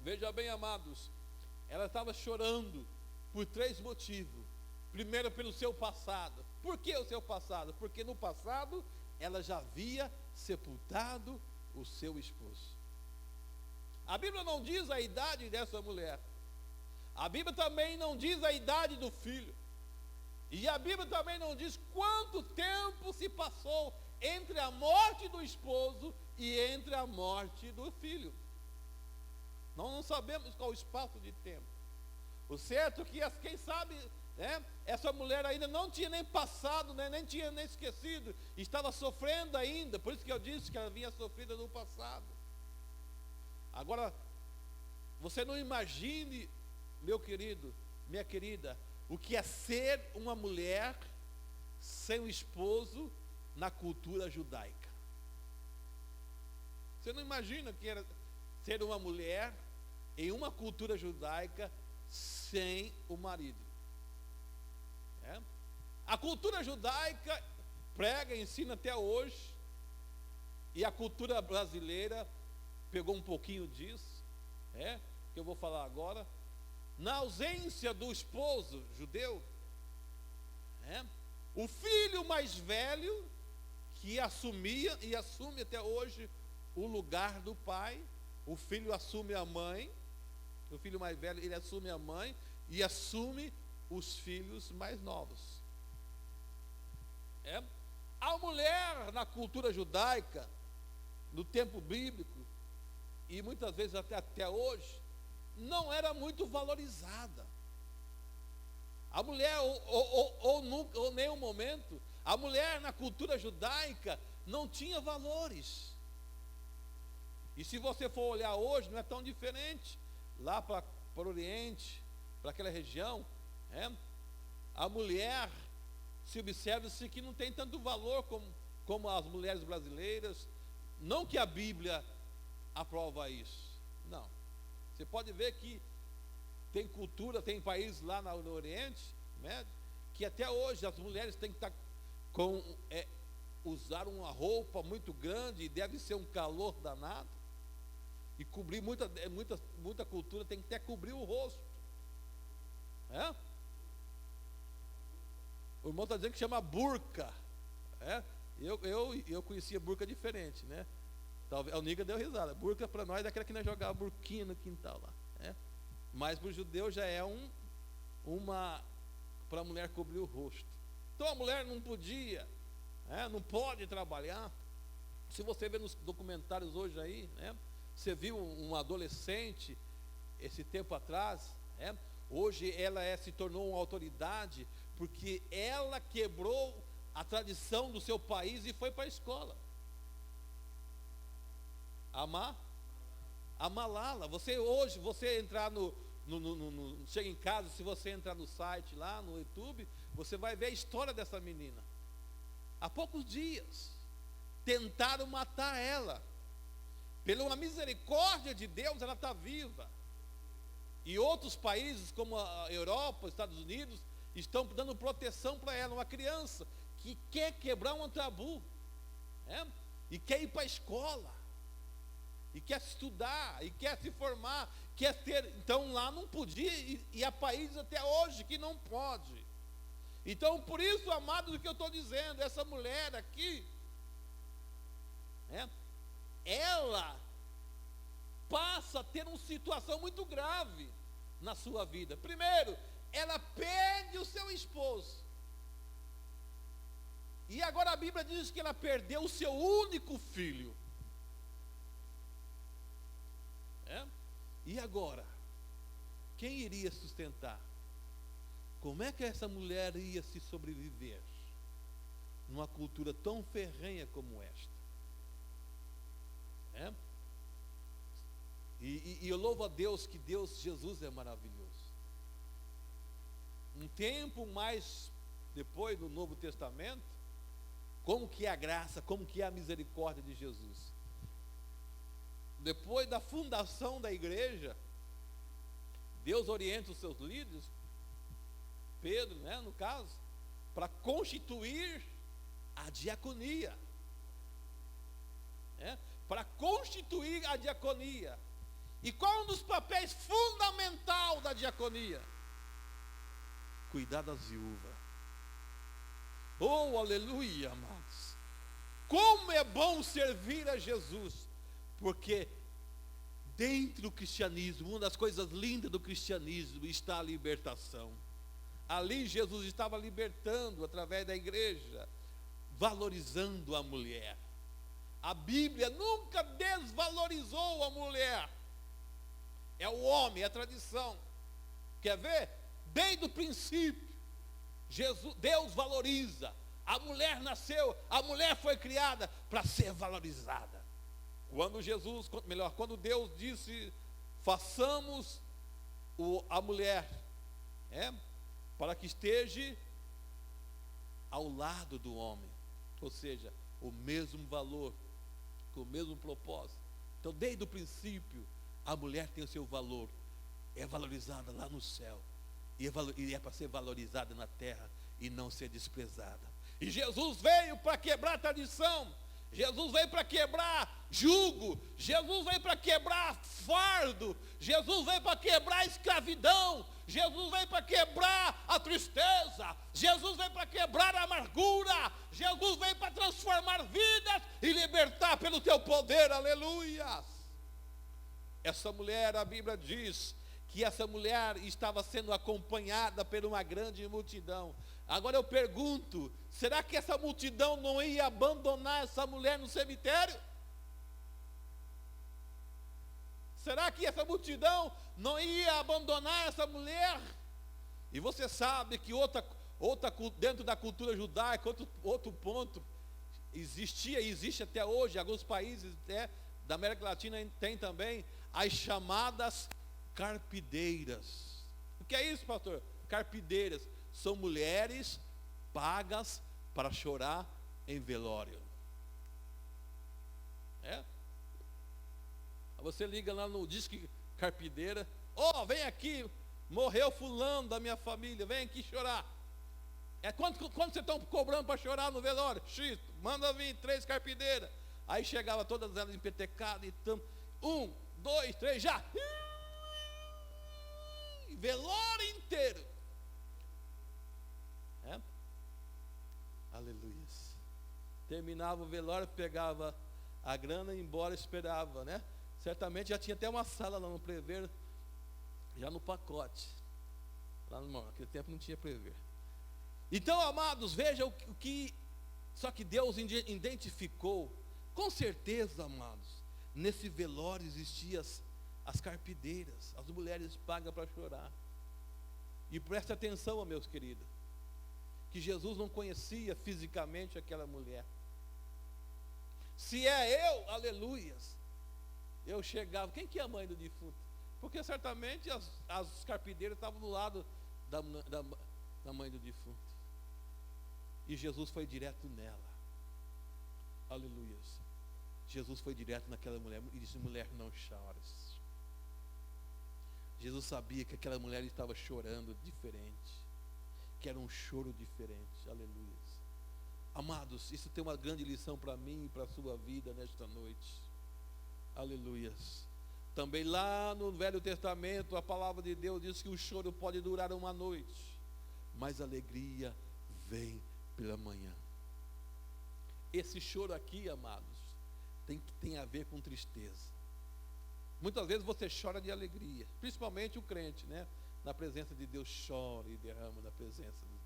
Speaker 1: Veja bem, amados, ela estava chorando por 3 motivos. Primeiro, pelo seu passado. Por que o seu passado? Porque no passado ela já havia sepultado o seu esposo. A Bíblia não diz a idade dessa mulher. A Bíblia também não diz a idade do filho. E a Bíblia também não diz quanto tempo se passou entre a morte do esposo e entre a morte do filho. Nós não sabemos qual o espaço de tempo. O certo é que, quem sabe, essa mulher ainda não tinha nem passado, nem tinha nem esquecido, estava sofrendo ainda. Por isso que eu disse que ela havia sofrido no passado. Agora, você não imagine meu querido, minha querida, o que é ser uma mulher sem um esposo na cultura judaica. Você não imagina que era ser uma mulher em uma cultura judaica sem o marido. A cultura judaica prega, ensina até hoje, e a cultura brasileira pegou um pouquinho disso, que eu vou falar agora. Na ausência do esposo judeu, o filho mais velho, que assumia e assume até hoje o lugar do pai, o filho assume a mãe, o filho mais velho, ele assume a mãe e assume os filhos mais novos. A mulher na cultura judaica, no tempo bíblico, e muitas vezes até hoje, não era muito valorizada. A mulher, ou em nenhum momento, a mulher na cultura judaica não tinha valores. E se você for olhar hoje, não é tão diferente. Lá para o Oriente, para aquela região, a mulher, se observa-se que não tem tanto valor como as mulheres brasileiras. Não que a Bíblia aprova isso, não. Você pode ver que tem cultura, tem países lá no Oriente Médio, que até hoje as mulheres têm que estar usar uma roupa muito grande, e deve ser um calor danado, e cobrir muita cultura, tem que até cobrir o rosto. O irmão está dizendo que chama burca. Eu conhecia burca diferente, né? Talvez, o Niga deu risada. Burca para nós é aquela que nós jogava burquinha no quintal lá. Mas para o judeu já é uma para a mulher cobrir o rosto. Então a mulher não podia, não pode trabalhar. Se você vê nos documentários hoje aí, você viu um adolescente esse tempo atrás, hoje ela se tornou uma autoridade porque ela quebrou a tradição do seu país e foi para a escola. A Malala. Você entrar chega em casa, se você entrar no site lá, no YouTube, você vai ver a história dessa menina. Há poucos dias, tentaram matar ela. Pela misericórdia de Deus, ela está viva. E outros países, como a Europa, Estados Unidos, estão dando proteção para ela. Uma criança que quer quebrar um tabu, e quer ir para a escola, e quer estudar, e quer se formar, quer ter. Então lá não podia, e há países até hoje que não pode. Então por isso, amados, o que eu estou dizendo, essa mulher aqui, ela passa a ter uma situação muito grave na sua vida. Primeiro, ela perde o seu esposo. E agora a Bíblia diz que ela perdeu o seu único filho. E agora? Quem iria sustentar? Como é que essa mulher ia se sobreviver numa cultura tão ferrenha como esta? E eu louvo a Deus que Jesus é maravilhoso. Um tempo mais depois do Novo Testamento, como que é a graça, como que é a misericórdia de Jesus. Depois da fundação da igreja, Deus orienta os seus líderes, Pedro, no caso, para constituir a diaconia. Para constituir a diaconia. E qual é um dos papéis fundamentais da diaconia? Cuidar das viúvas. Oh, aleluia, amados. Como é bom servir a Jesus. Porque dentro do cristianismo, uma das coisas lindas do cristianismo está a libertação. Ali Jesus estava libertando através da igreja, valorizando a mulher. A Bíblia nunca desvalorizou a mulher. É o homem, é a tradição. Quer ver? Desde o princípio, Deus valoriza. A mulher nasceu, a mulher foi criada para ser valorizada. Quando Deus disse, façamos a mulher, para que esteja ao lado do homem, ou seja, o mesmo valor, com o mesmo propósito. Então, desde o princípio, a mulher tem o seu valor, é valorizada lá no céu, e é para ser valorizada na terra e não ser desprezada. E Jesus veio para quebrar a tradição, Jesus veio para quebrar jugo, Jesus veio para quebrar fardo, Jesus veio para quebrar a escravidão, Jesus veio para quebrar a tristeza, Jesus veio para quebrar a amargura, Jesus veio para transformar vidas e libertar pelo teu poder, aleluia. Essa mulher, a Bíblia diz que essa mulher estava sendo acompanhada por uma grande multidão. Agora eu pergunto, será que essa multidão não ia abandonar essa mulher no cemitério? Será que essa multidão não ia abandonar essa mulher? E você sabe que dentro da cultura judaica, outro ponto, existia e existe até hoje, alguns países da América Latina tem também, as chamadas carpideiras. O que é isso, pastor? Carpideiras são mulheres pagas para chorar em velório. Você liga lá no Disque Carpideira, vem aqui, morreu fulano da minha família, vem aqui chorar. Quanto vocês estão cobrando para chorar no velório? X, manda vir 3 carpideiras. Aí chegava todas elas empetecadas, e 1, 2, 3, já. Velório inteiro. Aleluia. Terminava o velório, pegava a grana e ia embora, esperava, né? Certamente já tinha até uma sala lá no Prever, já no pacote. Lá naquele tempo não tinha Prever. Então, amados, vejam o que. Só que Deus identificou, com certeza, amados, nesse velório existiam as carpideiras, as mulheres pagas para chorar. E preste atenção, meus queridos, que Jesus não conhecia fisicamente aquela mulher. Se é eu, aleluias, eu chegava, quem que é a mãe do defunto? Porque certamente as carpideiras estavam do lado da mãe do defunto. E Jesus foi direto nela. Aleluias. Jesus foi direto naquela mulher e disse: mulher, não chores. Jesus sabia que aquela mulher estava chorando diferente, que era um choro diferente. Aleluia. Amados, isso tem uma grande lição para mim e para a sua vida nesta noite. Aleluias. Também lá no Velho Testamento, a palavra de Deus diz que o choro pode durar uma noite, mas a alegria vem pela manhã. Esse choro aqui, amados, tem a ver com tristeza. Muitas vezes você chora de alegria, principalmente o crente, né? Na presença de Deus chora e derrama na presença de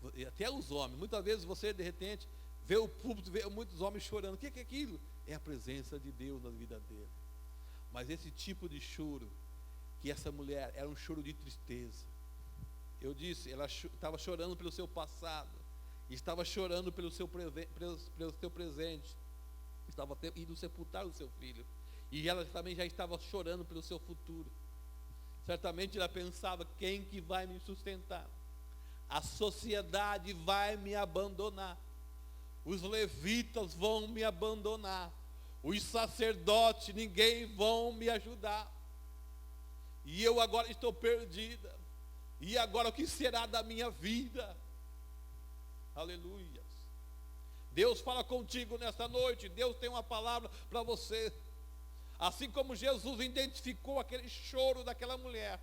Speaker 1: Deus. E até os homens, muitas vezes você de repente vê o púlpito, vê muitos homens chorando. O que é aquilo? É a presença de Deus na vida dele. Mas esse tipo de choro, que essa mulher, era um choro de tristeza. Eu disse, ela estava chorando pelo seu passado, estava chorando pelo seu presente, estava indo sepultar o seu filho, e ela também já estava chorando pelo seu futuro. Certamente ela pensava: quem que vai me sustentar? A sociedade vai me abandonar, os levitas vão me abandonar, os sacerdotes, ninguém vão me ajudar, e eu agora estou perdida, e agora o que será da minha vida? Aleluia. Deus fala contigo nesta noite. Deus tem uma palavra para você. Assim como Jesus identificou aquele choro daquela mulher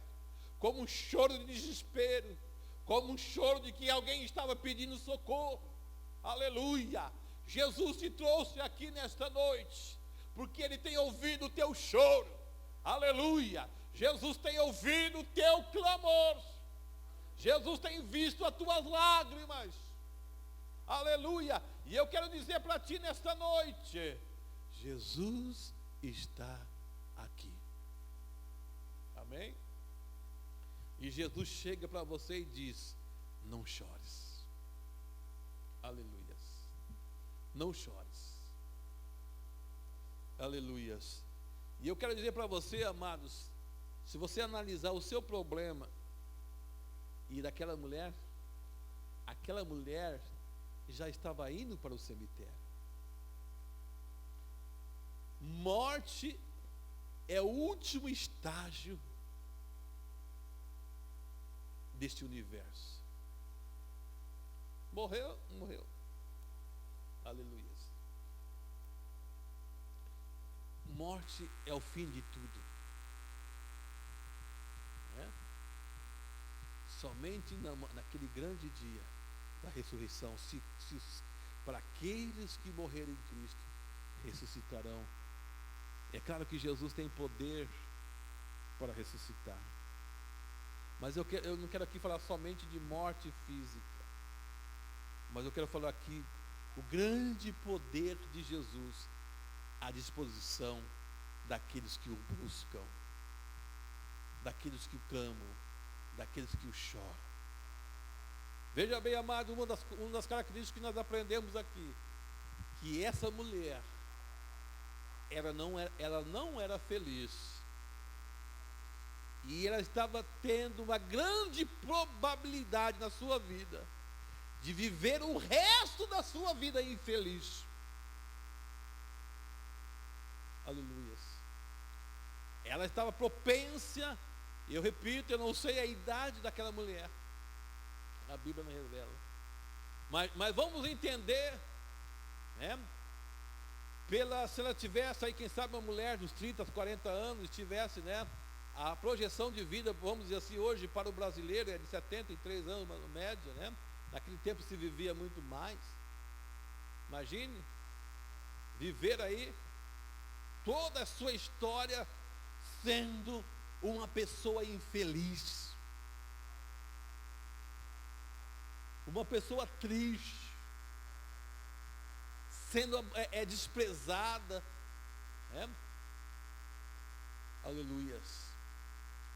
Speaker 1: como um choro de desespero, como um choro de que alguém estava pedindo socorro. Aleluia. Jesus te trouxe aqui nesta noite porque Ele tem ouvido o teu choro. Aleluia. Jesus tem ouvido o teu clamor. Jesus tem visto as tuas lágrimas. Aleluia. E eu quero dizer para ti nesta noite: Jesus está aqui. Amém? E Jesus chega para você e diz: não chores. Aleluia. Não chores. Aleluia. E eu quero dizer para você, amados, Se você analisar o seu problema e daquela mulher, aquela mulher já estava indo para o cemitério. Morte é o último estágio deste universo. Morreu, morreu. Aleluia. Morte é o fim de tudo. Né? Somente naquele grande dia da ressurreição, para aqueles que morrerem em Cristo, ressuscitarão. É claro que Jesus tem poder para ressuscitar. Mas eu não quero aqui falar somente de morte física. Mas eu quero falar aqui o grande poder de Jesus à disposição daqueles que o buscam, daqueles que o clamam, daqueles que o choram. Veja bem, amado, uma das características que nós aprendemos aqui, que essa mulher, ela não era feliz, e ela estava tendo uma grande probabilidade na sua vida de viver o resto da sua vida infeliz. Aleluia. Ela estava propensa, eu repito, eu não sei a idade daquela mulher, a Bíblia não revela, mas vamos entender, né? Se ela tivesse aí, quem sabe, uma mulher dos 30, 40 anos, tivesse, né, a projeção de vida, vamos dizer assim, hoje para o brasileiro é de 73 anos, na média, né? Naquele tempo se vivia muito mais. Imagine viver aí toda a sua história sendo uma pessoa infeliz, uma pessoa triste, sendo desprezada, né? Aleluias.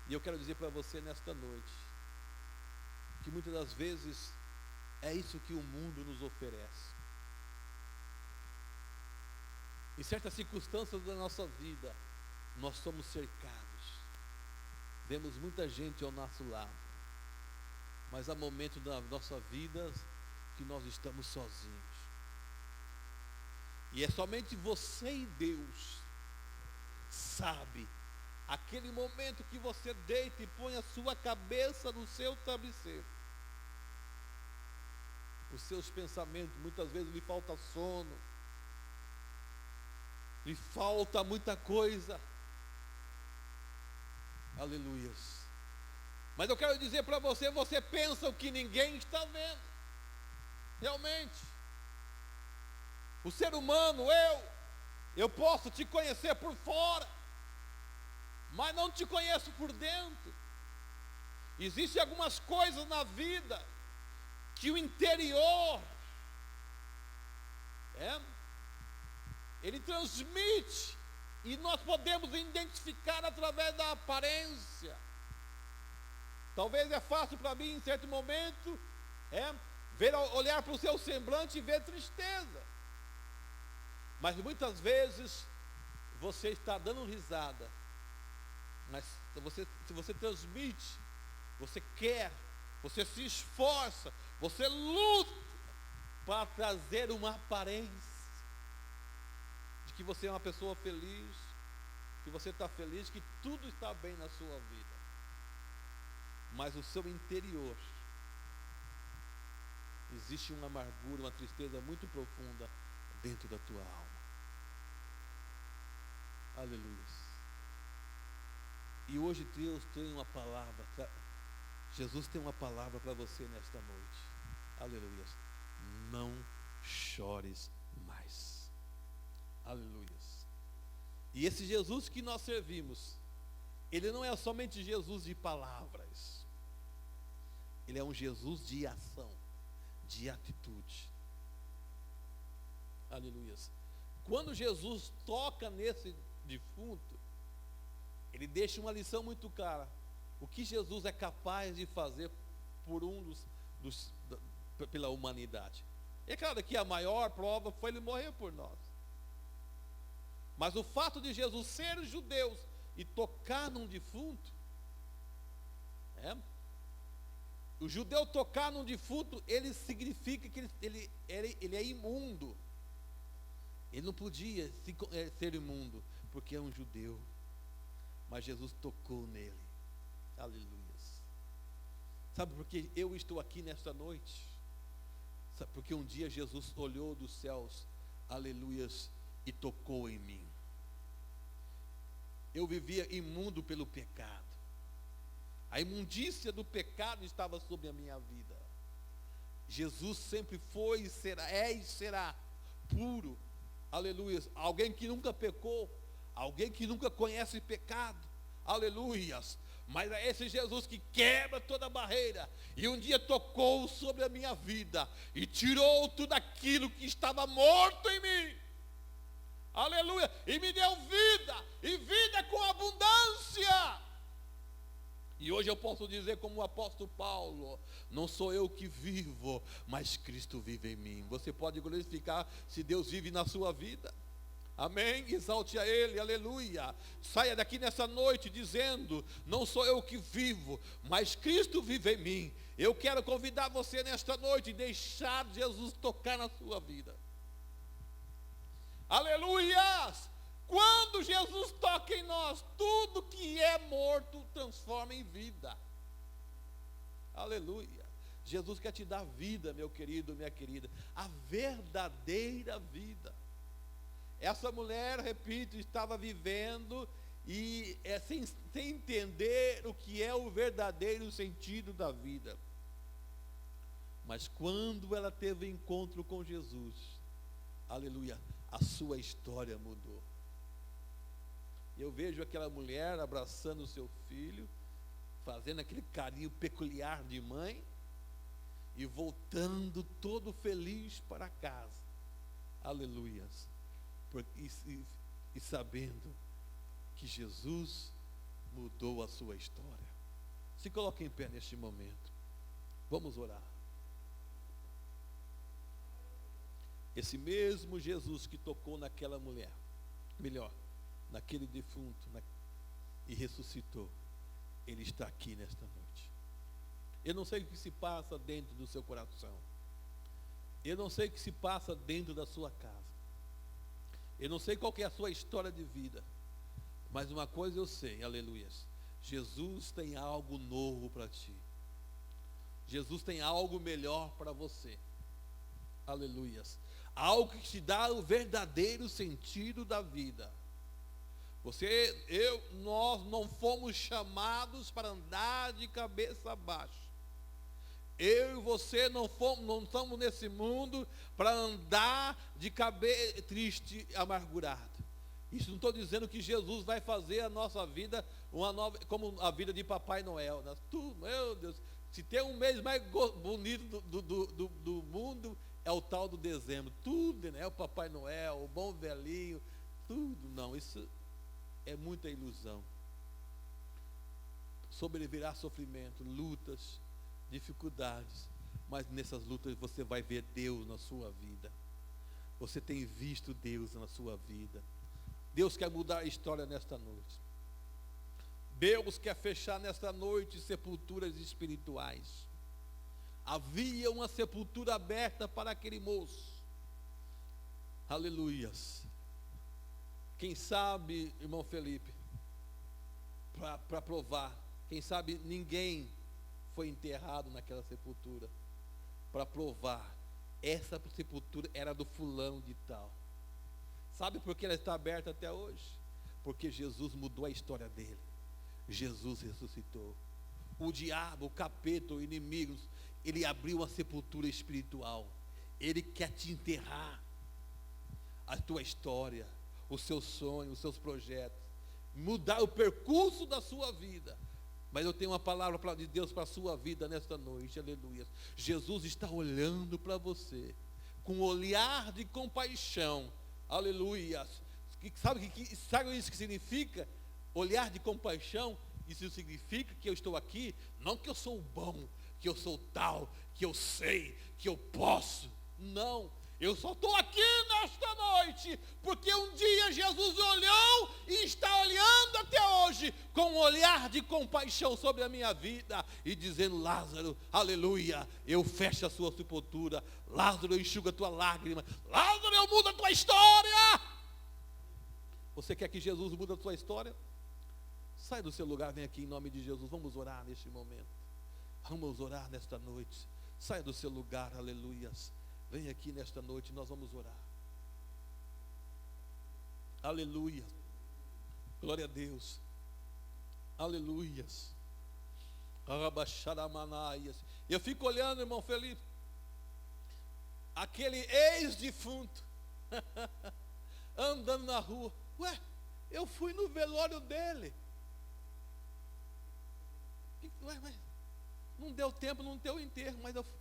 Speaker 1: E eu quero dizer para você nesta noite que muitas das vezes é isso que o mundo nos oferece. Em certas circunstâncias da nossa vida, nós somos cercados, vemos muita gente ao nosso lado, mas há momentos da nossa vida que nós estamos sozinhos, e é somente você e Deus sabe aquele momento que você deita e põe a sua cabeça no seu travesseiro. Os seus pensamentos, muitas vezes lhe falta sono, lhe falta muita coisa. Aleluias. Mas eu quero dizer para você, você pensa o que ninguém está vendo. Realmente. O ser humano, eu posso te conhecer por fora, mas não te conheço por dentro. Existem algumas coisas na vida que o interior ele transmite, e nós podemos identificar através da aparência. Talvez é fácil para mim em certo momento olhar para o seu semblante e ver tristeza, mas muitas vezes você está dando risada, mas se você transmite, você quer, você se esforça, você luta para trazer uma aparência de que você é uma pessoa feliz, que você está feliz, que tudo está bem na sua vida, mas o seu interior existe uma amargura, uma tristeza muito profunda dentro da tua alma. Aleluia. E hoje Deus tem uma palavra, Jesus tem uma palavra para você nesta noite. Aleluia. Não chores mais. Aleluia. E esse Jesus que nós servimos, ele não é somente Jesus de palavras, ele é um Jesus de ação, de atitude. Aleluia. Quando Jesus toca nesse defunto, ele deixa uma lição muito clara. O que Jesus é capaz de fazer por pela humanidade. É claro que a maior prova foi ele morrer por nós. Mas o fato de Jesus ser judeu e tocar num defunto, né? O judeu tocar num defunto, ele significa que ele é imundo. Ele não podia ser imundo, porque é um judeu. Mas Jesus tocou nele. Aleluia. Sabe por que eu estou aqui nesta noite? Sabe, porque um dia Jesus olhou dos céus, aleluias, e tocou em mim. Eu vivia imundo pelo pecado. A imundícia do pecado estava sobre a minha vida. Jesus sempre foi e será puro. Aleluias. Alguém que nunca pecou, alguém que nunca conhece pecado. Aleluias. Mas é esse Jesus que quebra toda barreira. E um dia tocou sobre a minha vida e tirou tudo aquilo que estava morto em mim. Aleluia. E me deu vida, e vida com abundância. E hoje eu posso dizer como o apóstolo Paulo: não sou eu que vivo, mas Cristo vive em mim. Você pode glorificar se Deus vive na sua vida. Amém? Exalte a Ele, aleluia. Saia daqui nessa noite dizendo: não sou eu que vivo, mas Cristo vive em mim. Eu quero convidar você nesta noite a deixar Jesus tocar na sua vida. Aleluias! Quando Jesus toca em nós, tudo que é morto transforma em vida. Aleluia. Jesus quer te dar vida, meu querido, minha querida, a verdadeira vida. Essa mulher, repito, estava vivendo e sem entender o que é o verdadeiro sentido da vida. Mas quando ela teve encontro com Jesus, aleluia, a sua história mudou. Eu vejo aquela mulher abraçando o seu filho, fazendo aquele carinho peculiar de mãe e voltando todo feliz para casa. Aleluias. E sabendo que Jesus mudou a sua história. Se coloque em pé neste momento. Vamos orar. Esse mesmo Jesus que tocou naquela mulher, melhor, naquele defunto, e ressuscitou, Ele está aqui nesta noite. Eu não sei o que se passa dentro do seu coração. Eu não sei o que se passa dentro da sua casa. Eu não sei qual que é a sua história de vida. Mas uma coisa eu sei, aleluias. Jesus tem algo novo para ti. Jesus tem algo melhor para você. Aleluias. Algo que te dá o verdadeiro sentido da vida. Nós não fomos chamados para andar de cabeça baixa. Eu e você não estamos nesse mundo para andar de cabeça triste, amargurado. Isso não estou dizendo que Jesus vai fazer a nossa vida uma nova, como a vida de Papai Noel. Né? Meu Deus, se tem um mês mais bonito do mundo, é o tal do dezembro. Tudo, né? O Papai Noel, o bom velhinho, tudo. Não, isso é muita ilusão. Sobrevirá sofrimento, lutas, dificuldades, mas nessas lutas você vai ver Deus na sua vida. Você tem visto Deus na sua vida. Deus quer mudar a história nesta noite. Deus quer fechar nesta noite sepulturas espirituais. Havia uma sepultura aberta para aquele moço. Aleluias. Quem sabe, irmão Felipe, para provar, quem sabe ninguém foi enterrado naquela sepultura, para provar, essa sepultura era do fulano de tal. Sabe por que ela está aberta até hoje? Porque Jesus mudou a história dele. Jesus ressuscitou. O diabo, o capeta, o inimigo, ele abriu uma sepultura espiritual. Ele quer te enterrar a tua história, os seus sonhos, os seus projetos, mudar o percurso da sua vida. Mas eu tenho uma palavra de Deus para a sua vida nesta noite, aleluia. Jesus está olhando para você com um olhar de compaixão, aleluia. Sabe isso que significa? Olhar de compaixão. Isso significa que eu estou aqui, não que eu sou bom, que eu sou tal, que eu sei, que eu posso. Não, Eu só estou aqui nesta noite porque um dia Jesus olhou e está olhando até hoje com um olhar de compaixão sobre a minha vida e dizendo: Lázaro, aleluia, eu fecho a sua sepultura. Lázaro, eu enxugo a tua lágrima. Lázaro, eu mudo a tua história. Você quer que Jesus mude a tua história? Sai do seu lugar, vem aqui em nome de Jesus. Vamos orar neste momento. Vamos orar nesta noite. Sai do seu lugar, aleluias. Vem aqui nesta noite, nós vamos orar. Aleluia. Glória a Deus. Aleluias. Eu fico olhando, irmão Felipe, aquele ex-defunto andando na rua. Ué, eu fui no velório dele. Ué, mas não deu tempo, não deu enterro, mas eu fui.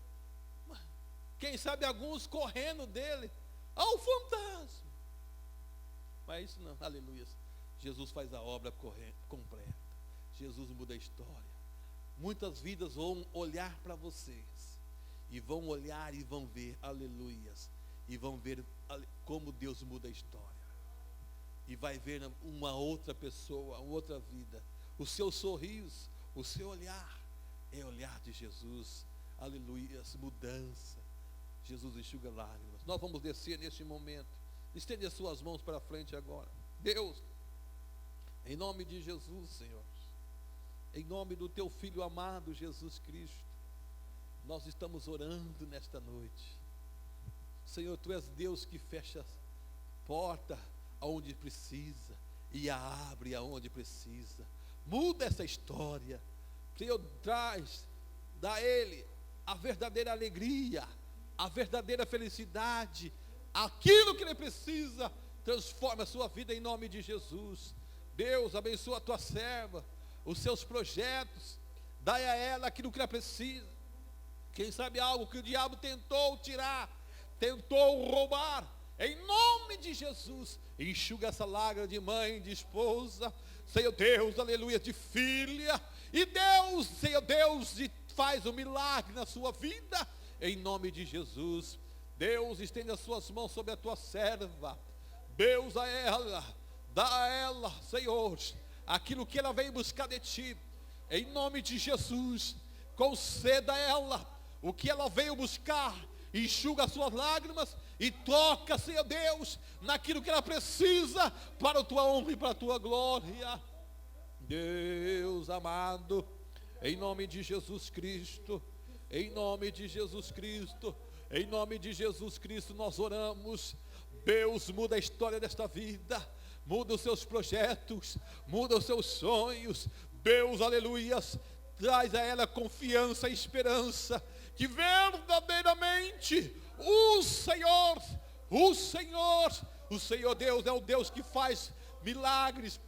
Speaker 1: Quem sabe alguns correndo dele. O fantasma. Mas isso não, aleluia. Jesus faz a obra completa. Jesus muda a história. Muitas vidas vão olhar para vocês. E vão olhar e vão ver, aleluias. E vão ver como Deus muda a história. E vai ver uma outra pessoa, uma outra vida. O seu sorriso, o seu olhar, é o olhar de Jesus. Aleluias, mudança. Jesus enxuga lágrimas. Nós vamos descer neste momento. Estende as suas mãos para frente agora. Deus, em nome de Jesus, Senhor, em nome do teu Filho amado Jesus Cristo, nós estamos orando nesta noite. Senhor, tu és Deus que fecha a porta aonde precisa e a abre aonde precisa. Muda essa história. Senhor, dá a Ele a verdadeira alegria, a verdadeira felicidade, aquilo que ele precisa. Transforma a sua vida em nome de Jesus. Deus, abençoa a tua serva, os seus projetos, dá a ela aquilo que ela precisa. Quem sabe algo que o diabo tentou tirar, tentou roubar, em nome de Jesus, enxuga essa lágrima de mãe, de esposa, Senhor Deus, aleluia, de filha, e Deus, Senhor Deus, faz um milagre na sua vida, em nome de Jesus. Deus, estende as suas mãos sobre a tua serva. Deus, a ela, dá a ela, Senhor, aquilo que ela veio buscar de ti. Em nome de Jesus, conceda a ela o que ela veio buscar. Enxuga as suas lágrimas e toca, Senhor Deus, naquilo que ela precisa para a tua honra e para a tua glória. Deus amado, em nome de Jesus Cristo, em nome de Jesus Cristo, em nome de Jesus Cristo nós oramos. Deus, muda a história desta vida, muda os seus projetos, muda os seus sonhos. Deus, aleluias, traz a ela confiança e esperança, que verdadeiramente o Senhor Deus é o Deus que faz milagres,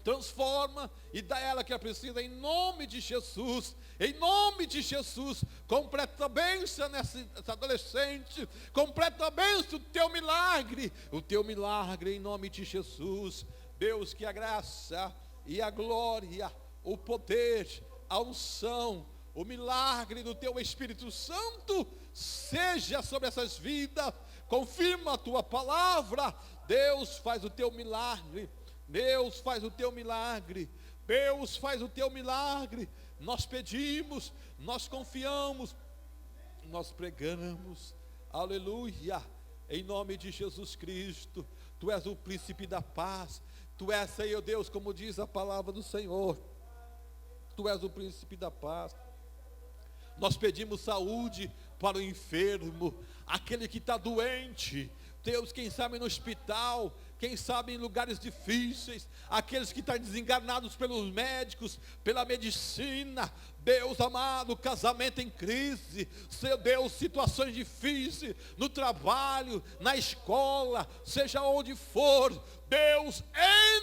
Speaker 1: transforma e dá a ela que ela precisa, em nome de Jesus. Em nome de Jesus, completa a bênção nessa adolescente, completa a bênção, o teu milagre em nome de Jesus. Deus, que a graça e a glória, o poder, a unção, o milagre do teu Espírito Santo seja sobre essas vidas. Confirma a tua palavra. Deus, faz o teu milagre. Deus, faz o teu milagre. Deus, faz o teu milagre. Nós pedimos, nós confiamos, nós pregamos, aleluia, em nome de Jesus Cristo. Tu és o príncipe da paz, tu és, Senhor Deus, como diz a palavra do Senhor, tu és o príncipe da paz. Nós pedimos saúde para o enfermo, aquele que está doente, Deus, quem sabe no hospital, quem sabe em lugares difíceis, aqueles que estão desenganados pelos médicos, pela medicina. Deus amado, casamento em crise, Senhor Deus, situações difíceis no trabalho, na escola, seja onde for. Deus,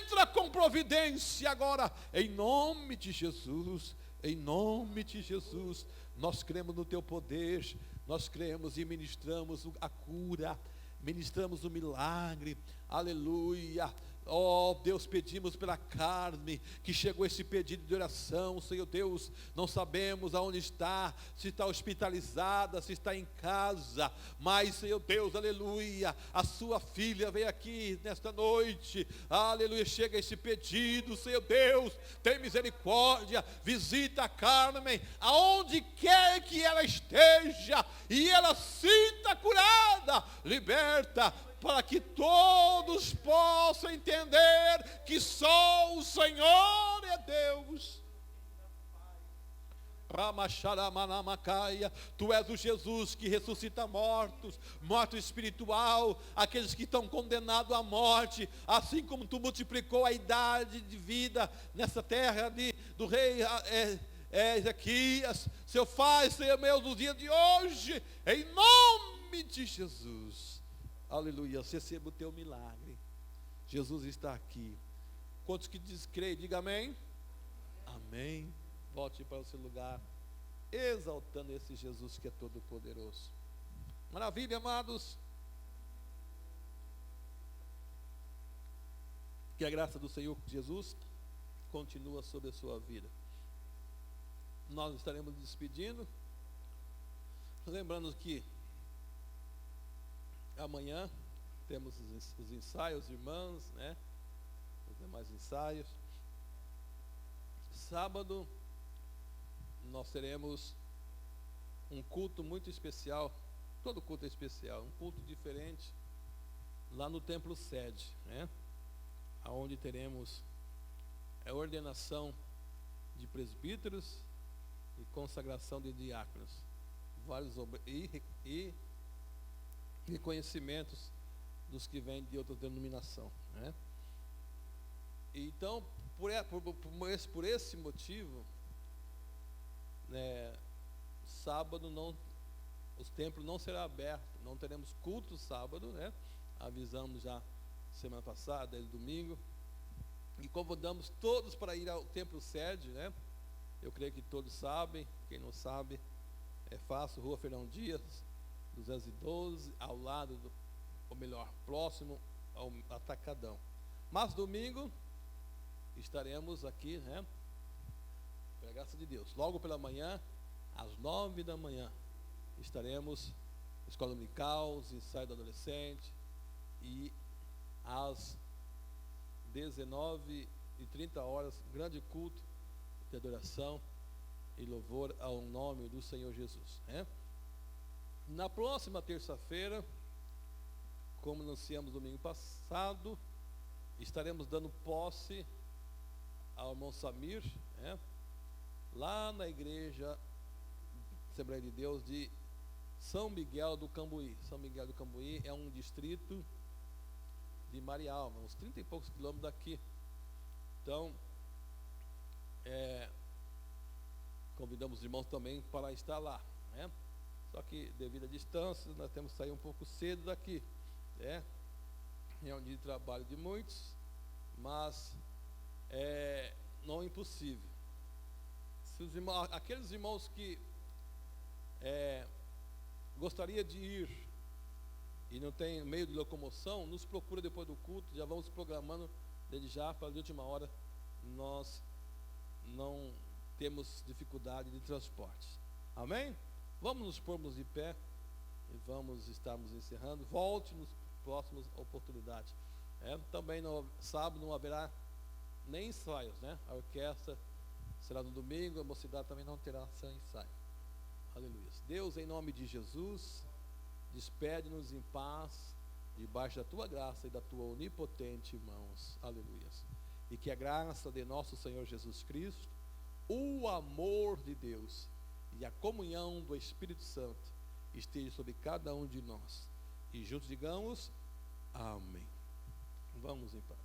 Speaker 1: entra com providência agora, em nome de Jesus, em nome de Jesus. Nós cremos no teu poder, nós cremos e ministramos a cura, ministramos o milagre, aleluia. Ó Deus, pedimos pela Carmen, que chegou esse pedido de oração, Senhor Deus, não sabemos aonde está, se está hospitalizada, se está em casa, mas Senhor Deus, aleluia, a sua filha veio aqui nesta noite, aleluia, chega esse pedido, Senhor Deus, tem misericórdia, visita a Carmen, aonde quer que ela esteja, e ela sinta curada, liberta, para que todos possam entender que só o Senhor é Deus. Tu és o Jesus que ressuscita mortos, morto espiritual, aqueles que estão condenados à morte, assim como tu multiplicou a idade de vida nessa terra do rei Ezequias, Senhor, faz, Senhor meu, no dia de hoje, em nome de Jesus. Aleluia, receba o teu milagre. Jesus está aqui. Quantos que creem, diga amém. Amém. Volte para o seu lugar, exaltando esse Jesus que é todo poderoso. Maravilha, amados. Que a graça do Senhor Jesus continua sobre a sua vida. Nós estaremos nos despedindo, lembrando que amanhã temos os ensaios, irmãs, né? Os demais ensaios. Sábado nós teremos um culto muito especial. Todo culto é especial, um culto diferente lá no templo sede, né? Aonde teremos a ordenação de presbíteros e consagração de diáconos, vários e reconhecimentos dos que vêm de outra denominação, né? Então, por esse motivo, né, sábado os templos não serão abertos, não teremos culto sábado, né? Avisamos já semana passada, domingo, e convidamos todos para ir ao templo sede, né? Eu creio que todos sabem, quem não sabe, é fácil, Rua Fernão Dias, 212, ao lado ou melhor, próximo ao Atacadão. Mas domingo estaremos aqui, né? Pela graça de Deus, logo pela manhã, às 9 da manhã, estaremos na escola dominical, os ensaios do adolescente, e às 19h30, grande culto de adoração e louvor ao nome do Senhor Jesus, né? Na próxima terça-feira, como anunciamos domingo passado, estaremos dando posse ao irmão Samir, né? Lá na igreja Assembleia de Deus de São Miguel do Cambuí. São Miguel do Cambuí é um distrito de Marialva, uns 30 e poucos quilômetros daqui. Então, convidamos os irmãos também para estar lá, né? Só que devido à distância, nós temos que sair um pouco cedo daqui, né? É um dia de trabalho de muitos, mas não é impossível. Se os irmãos, aqueles irmãos que gostaria de ir e não tem meio de locomoção, nos procura depois do culto, já vamos programando desde já, para de última hora nós não temos dificuldade de transporte. Amém? Vamos nos pormos de pé e vamos estarmos encerrando. Volte nos próximas oportunidades. Também no sábado não haverá nem ensaios, né? A orquestra será no domingo, a mocidade também não terá seu ensaio. Aleluia. Deus, em nome de Jesus, despede-nos em paz, debaixo da tua graça e da tua onipotente mãos. Aleluia. E que a graça de nosso Senhor Jesus Cristo, o amor de Deus e a comunhão do Espírito Santo esteja sobre cada um de nós. E juntos digamos, amém. Vamos em paz.